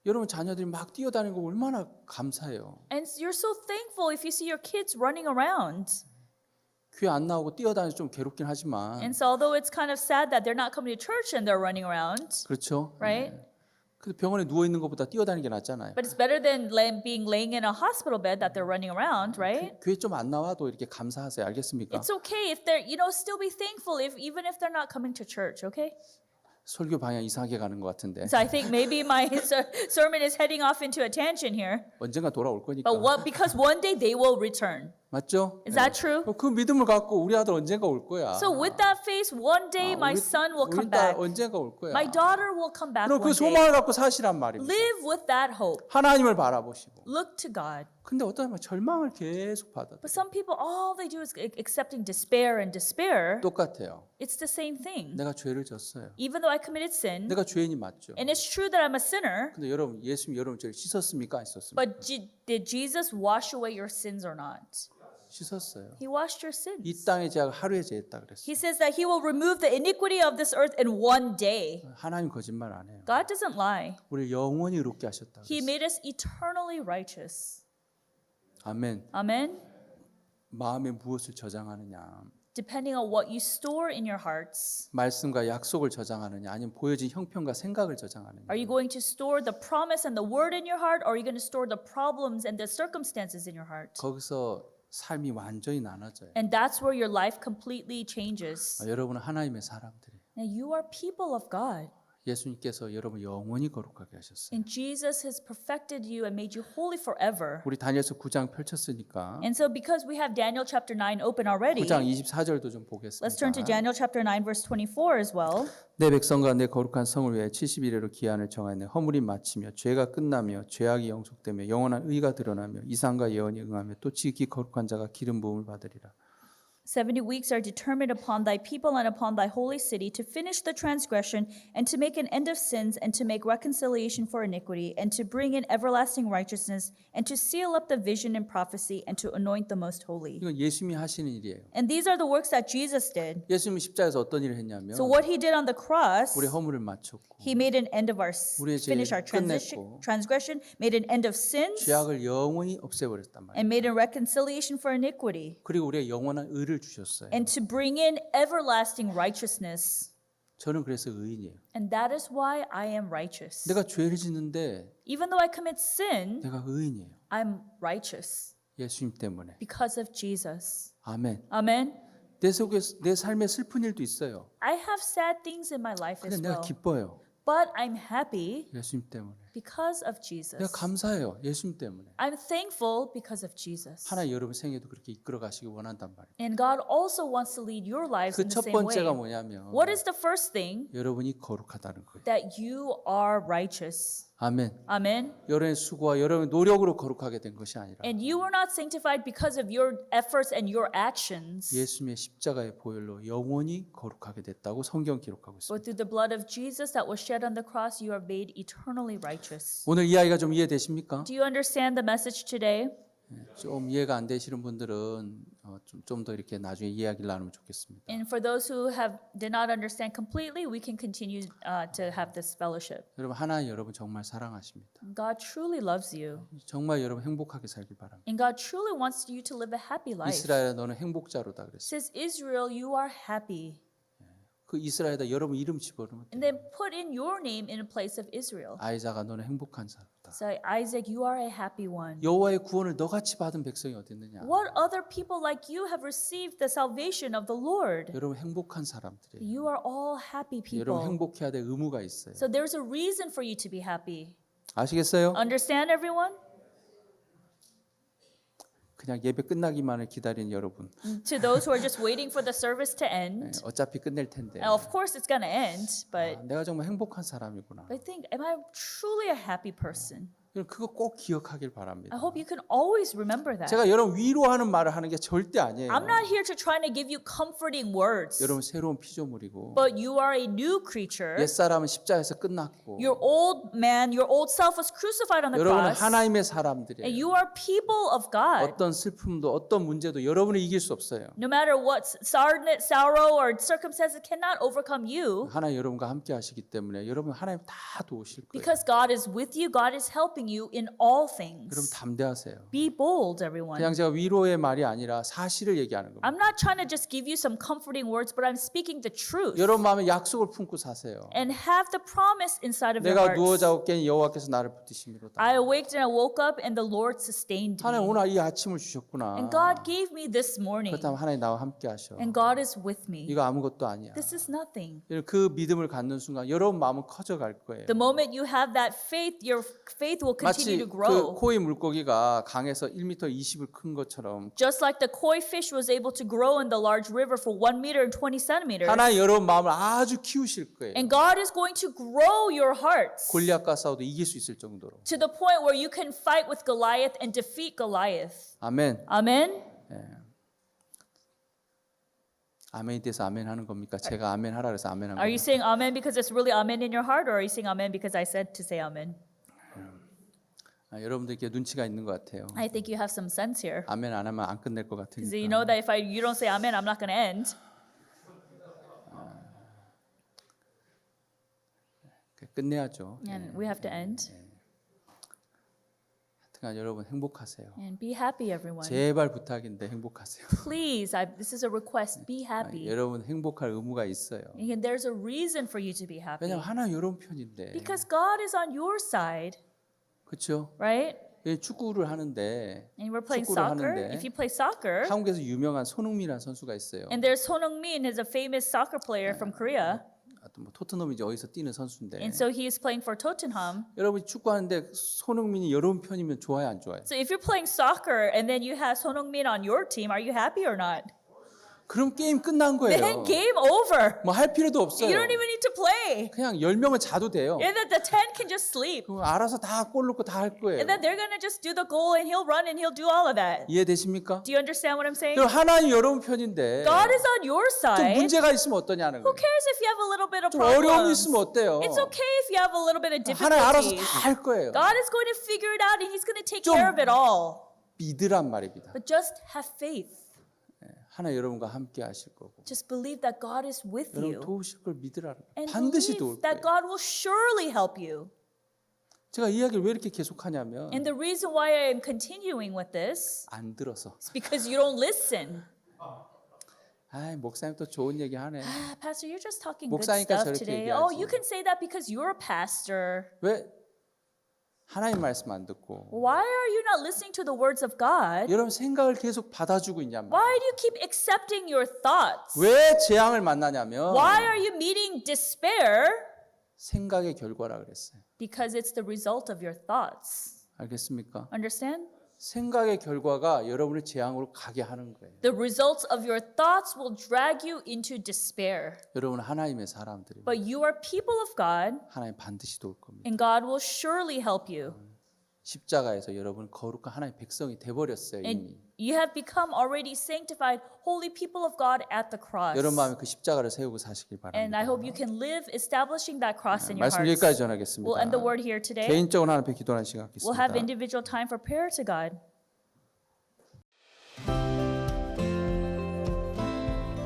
S2: 여러분 자녀들이 막 뛰어다니는 거 얼마나 감사해요.
S3: And you're so thankful if you see your kids running around.
S2: 교회 안 나오고 뛰어다니서 좀 괴롭긴 하지만
S3: And so although it's kind of sad that they're not coming to church and they're running around,
S2: 그렇죠.
S3: right?
S2: 근데 병원에 누워 있는 것보다 뛰어다니는 게 낫잖아요.
S3: But it's better than being laying in a hospital bed that they're running around, right?
S2: 교회 좀 안 나와도 이렇게 감사하세요. 알겠습니까?
S3: It's okay if they're, still be thankful if even if they're not coming to church, okay?
S2: 설교 방향 이상하게 가는 것 같은데
S3: So I think maybe my sermon is heading off into a tangent here.
S2: 언젠가 돌아올 거니까.
S3: But because one day they will return.
S2: 맞죠?
S3: Is that true?
S2: 그 믿음을 갖고 우리 아들 언젠가 올 거야.
S3: So with that faith, one day my son will come
S2: 우리 딸
S3: back.
S2: 언젠가 올 거야.
S3: My daughter will come back
S2: 그럼
S3: one
S2: 그
S3: day.
S2: 소망을 갖고 사시란 말입니다.
S3: Live with that hope.
S2: 하나님을 바라보시고.
S3: Look to God.
S2: 근데 어떤 사람은 절망을 계속 받아.
S3: But some people, all they do is accepting despair and despair.
S2: 똑같아요.
S3: It's the same thing.
S2: 내가 죄를 졌어요.
S3: Even though I committed sin,
S2: 내가 죄인이 맞죠.
S3: and it's true that I'm a sinner,
S2: 근데 여러분 예수님 여러분 죄를 씻었습니까? 안 씻었습니까?
S3: but did Jesus wash away your sins or not?
S2: 씻었어요.
S3: He washed your sins.
S2: 이 땅의 죄가 하루에 죄했다 그랬어요.
S3: He says that he will remove the iniquity of this earth in one day.
S2: 하나님 거짓말 안 해요.
S3: God doesn't lie.
S2: 우리를 영원히 의롭게 하셨다
S3: He
S2: 그랬어요.
S3: made us eternally righteous.
S2: 아멘.
S3: Amen.
S2: 마음에 무엇을 저장하느냐.
S3: Depending on what you store in your hearts.
S2: 말씀과 약속을 저장하느냐 아니면 보여진 형편과 생각을 저장하느냐.
S3: Are you going to store the promise and the word in your heart, or are you going to store the problems and the circumstances in your heart?
S2: 거기서 삶이 완전히 나눠져요.
S3: And that's where your life completely changes.
S2: 여러분은 하나님의 사람들이에요.
S3: Now you are people of God.
S2: 예수님께서 여러분 영원히 거룩하게 하셨어요.
S3: And Jesus has perfected you and made you holy forever.
S2: 우리 다니엘서 9장 펼쳤으니까
S3: And so because we have Daniel chapter 9 open already,
S2: 9장 24절도 좀
S3: let's turn to
S2: 보겠습니다.
S3: Daniel chapter 9 verse 24 as well.
S2: 내 백성과 내 거룩한 성을 위해 70일에로 기한을 정하였네. 허물이 마치며 죄가 끝나며 죄악이 영속되며 영원한 의가 드러나며 이상과 예언이 응하며 또 지극히 거룩한 자가 기름 부음을 받으리라.
S3: 70 weeks are determined upon thy people and upon thy holy city to finish the transgression and to make an end of sins and to make reconciliation for iniquity and to bring in everlasting righteousness and to seal up the vision and prophecy and to anoint the most holy.
S2: 이건 예수님이 하시는 일이에요.
S3: And these are the works that Jesus did.
S2: 예수님이 십자가에서 어떤 일을 했냐면
S3: So what he did on the cross,
S2: 우리 허물을 마쳤고
S3: he made an end of our
S2: 우리의
S3: finish our
S2: 죄를 끝냈고
S3: transgression, made an end of sins,
S2: 죄악을 영원히 없애버렸단 말이에요.
S3: and made a reconciliation for iniquity,
S2: 그리고 우리의 영원한 의를 주셨어요.
S3: and to bring in everlasting righteousness.
S2: 저는 그래서 의인이에요.
S3: And that is why I am righteous.
S2: 내가 죄를 짓는데
S3: Even though I commit sin,
S2: 내가 의인이에요.
S3: I'm righteous
S2: 예수님 때문에.
S3: because of Jesus.
S2: 아멘.
S3: Amen.
S2: 내 속에 내 삶에 슬픈 일도 있어요.
S3: I have sad things in my life
S2: 근데
S3: as
S2: 내가
S3: well,
S2: 기뻐요.
S3: but I'm happy
S2: 예수님 때문에.
S3: because of
S2: 내가
S3: Jesus.
S2: 감사해요. 예수님 때문에.
S3: I'm thankful because of Jesus.
S2: 하나님 여러분 생애도 그렇게 이끌어 가시기 원한단 말이에요.
S3: And God also wants to lead your lives
S2: 그
S3: in the
S2: 첫
S3: same
S2: 번째가
S3: way.
S2: 뭐냐면
S3: What is the first thing?
S2: 여러분이 거룩하다는 거예요.
S3: That you are righteous.
S2: 아멘.
S3: Amen.
S2: 여러분의 수고와 여러분의 노력으로 거룩하게 된 것이 아니라
S3: And you were not sanctified because of your efforts and your actions,
S2: 예수님의 십자가의 보혈로 영원히 거룩하게 됐다고 성경 기록하고 있습니다.
S3: but through the blood of Jesus that was shed on the cross, you are made eternally righteous.
S2: 오늘 이야기가 좀 이해되십니까?
S3: Do you understand the message today?
S2: 좀 이해가 안 되시는 분들은 좀 더 이렇게 나중에 이야기를 나누면 좋겠습니다.
S3: And for those who did not understand completely, we can continue to have this fellowship.
S2: 여러분 하나님 여러분 정말 사랑하십니다.
S3: God truly loves you,
S2: 정말 여러분 행복하게 살길 바랍니다.
S3: and God truly wants you to live a happy life.
S2: 이스라엘 너는 행복자로다 그랬어요.
S3: Says Israel, you are happy.
S2: 그 이스라엘에다 여러분 이름 집어넣으면
S3: And then put in your name in a place of Israel.
S2: 아이자가 너는 행복한 사람이다.
S3: Say, Isaac, you are a happy one.
S2: 여호와의 구원을 너같이 받은 백성이 어디 있느냐?
S3: What other people like you have received the salvation of the Lord?
S2: 여러분 행복한 사람들이에요.
S3: You are all happy
S2: 여러분
S3: people.
S2: 행복해야 될 의무가 있어요.
S3: So there's a reason for you to be happy.
S2: 아시겠어요?
S3: Understand, everyone?
S2: 그냥 예배 끝나기만을 기다리는 여러분.
S3: To those who are just waiting for the service to end,
S2: 어차피 끝낼 텐데.
S3: now, of course it's going to end, but
S2: 내가 정말 행복한 사람이구나.
S3: I think, am I truly a happy person?
S2: 그거 꼭 기억하길 바랍니다.
S3: I hope you can always remember that.
S2: 제가 여러분 위로하는 말을 하는 게 절대 아니에요.
S3: I'm not here to try to give you comforting words,
S2: 여러분 새로운 피조물이고
S3: but you are a new creature.
S2: 옛사람은 십자가에서 끝났고
S3: Your old man, your old self was crucified on the
S2: 여러분은
S3: cross,
S2: 하나님의
S3: and
S2: 사람들이에요.
S3: you are people of God.
S2: 어떤 슬픔도 어떤 문제도 여러분을 이길 수 없어요.
S3: No matter what sorrow or circumstances cannot overcome you,
S2: 하나님 여러분과 함께 하시기 때문에 여러분 하나님 다 도우실 거예요.
S3: because God is with you, God is helping you in all
S2: 여러분
S3: things.
S2: 담대하세요.
S3: Be bold, everyone.
S2: 그냥 제가 위로의 말이 아니라 사실을 얘기하는 겁니다.
S3: I'm not trying to just give you some comforting words, but I'm speaking the truth.
S2: 여러분 마음에 약속을 품고 사세요.
S3: And have the promise inside of your
S2: 내가 누워
S3: hearts.
S2: 자고 깬 여호와께서 나를 붙드심이로다.
S3: I awaked and I woke up, and the Lord sustained
S2: 하나님
S3: me.
S2: 오늘 이 아침을 주셨구나.
S3: And God gave me this morning,
S2: 그렇다면 하나님 나와 함께 하셔.
S3: and God is with me.
S2: 이거 아무것도 아니야.
S3: This is nothing.
S2: 그 믿음을 갖는 순간 여러분 마음은 커져갈 거예요.
S3: The moment you have that faith, your faith will continue
S2: 마치
S3: to
S2: 그
S3: grow.
S2: 코이 물고기가 강에서 1m 20을 큰 것처럼
S3: Just like the koi fish was able to grow in the large river for 1 meter and 20 centimeters.
S2: 하나님 여러분 마음을 아주 키우실 거예요.
S3: And God is going to grow your hearts
S2: 골리앗과 싸워도 이길 수 있을 정도로.
S3: to the point where you can fight with Goliath and defeat Goliath.
S2: 아멘.
S3: Amen?
S2: 아멘에 대해서 아멘 하는 겁니까? 제가 아멘 하라 그래서 아멘 한
S3: Are you
S2: 겁니까?
S3: saying amen because it's really amen in your heart, or are you saying amen because I said to say amen?
S2: 여러분들께 눈치가 있는 것 같아요.
S3: I think you have some sense here.
S2: 아멘 안 하면 안 끝낼 것
S3: Because you
S2: 같으니까.
S3: know that if you don't say amen, I'm not going to end.
S2: 끝내야죠.
S3: And we have to end.
S2: 하여튼 여러분 행복하세요.
S3: And be happy, everyone.
S2: 제발 부탁인데 행복하세요.
S3: Please, this is a request. Be happy.
S2: 여러분 행복할 의무가 있어요.
S3: And there's a reason for you to be happy.
S2: 왜냐하면 하나님 여러분 편인데.
S3: Because God is on your side,
S2: 그렇죠?
S3: right?
S2: 축구를 하는데
S3: And we're playing
S2: 축구를
S3: soccer.
S2: 하는데
S3: If you play soccer,
S2: 한국에서 유명한 손흥민이라는 선수가 있어요.
S3: and there's Son Heung-min, is a famous soccer player from Korea.
S2: 뭐 토트넘이지 어디서 뛰는 선수인데.
S3: And so he is playing for Tottenham.
S2: 여러분이 축구하는데 손흥민이 여러분 편이면 좋아요, 안 좋아요?
S3: So if you're playing soccer and then you have Son Heung-min on your team, are you happy or not?
S2: 그럼 게임 끝난 거예요.
S3: Then game over.
S2: 뭐 할 필요도 없어요.
S3: You don't even need to play.
S2: 그냥 10명은 자도 돼요.
S3: And then the 10 can just sleep.
S2: 그럼 알아서 다 골 넣고 다 할 거예요.
S3: And then they're going to just do the goal and he'll run and he'll do all of that.
S2: 이해되십니까?
S3: Do you understand what I'm saying?
S2: 그럼 하나님 여러분 편인데
S3: God is on your
S2: 좀
S3: side.
S2: 문제가 있으면 어떠냐는
S3: Who
S2: 거예요.
S3: cares if you have a little bit of
S2: 좀 어려움이
S3: problems?
S2: 있으면 어때요?
S3: It's okay if you have a little bit of
S2: 하나님 알아서
S3: difficulties.
S2: 다 할 거예요.
S3: God is going to figure it out and he's going to take
S2: 좀
S3: care of it all.
S2: 믿으란 말입니다.
S3: But just have faith.
S2: 하나님 여러분과 함께 하실 거고
S3: Just believe that God is with
S2: 여러분
S3: you.
S2: 도우실 걸 믿으라는 거예요.
S3: And
S2: 반드시 도울
S3: believe that
S2: 거예요.
S3: God will surely help you.
S2: 제가 이야기를 왜 이렇게 계속하냐면
S3: And the reason why I am continuing with this
S2: 안 들어서
S3: is because you don't listen.
S2: 아 목사님 또 좋은 얘기 하네.
S3: Ah, Pastor, you're just talking good
S2: 목사니까
S3: stuff
S2: 저렇게
S3: today.
S2: 얘기하지.
S3: Oh, you can say that because you're a pastor.
S2: 왜 하나님 말씀 안 듣고
S3: Why are you not listening to the words of God?
S2: 여러분 생각을 계속 받아주고 있냔 말이에요.
S3: Why do you keep accepting your thoughts?
S2: 왜 재앙을 만나냐면
S3: Why are you meeting despair?
S2: 생각의 결과라 그랬어요.
S3: Because it's the result of your thoughts.
S2: 알겠습니까?
S3: Understand?
S2: 생각의 결과가 여러분을 재앙으로 가게 하는 거예요.
S3: The results of your thoughts will drag you into despair.
S2: 여러분은 하나님의 사람들입니다.
S3: But you are people of God,
S2: 하나님 반드시 도울 겁니다.
S3: and God will surely help you.
S2: 십자가에서 여러분 거룩한 하나님의 백성이 돼버렸어요
S3: And
S2: 이미.
S3: you have become already sanctified, holy people of God at the cross.
S2: 여러분 마음에 그 십자가를 세우고 사시길
S3: And I
S2: 바랍니다.
S3: hope you can live establishing that cross in your
S2: 말씀
S3: hearts.
S2: 여기까지 전하겠습니다.
S3: We'll end the word here today.
S2: 개인적으로 하나님 앞에 기도하는 시간
S3: We'll have
S2: 갖겠습니다.
S3: individual time for prayer to God.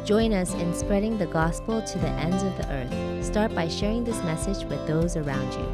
S1: Join us in spreading the gospel to the ends of the earth. Start by sharing this message with those around you.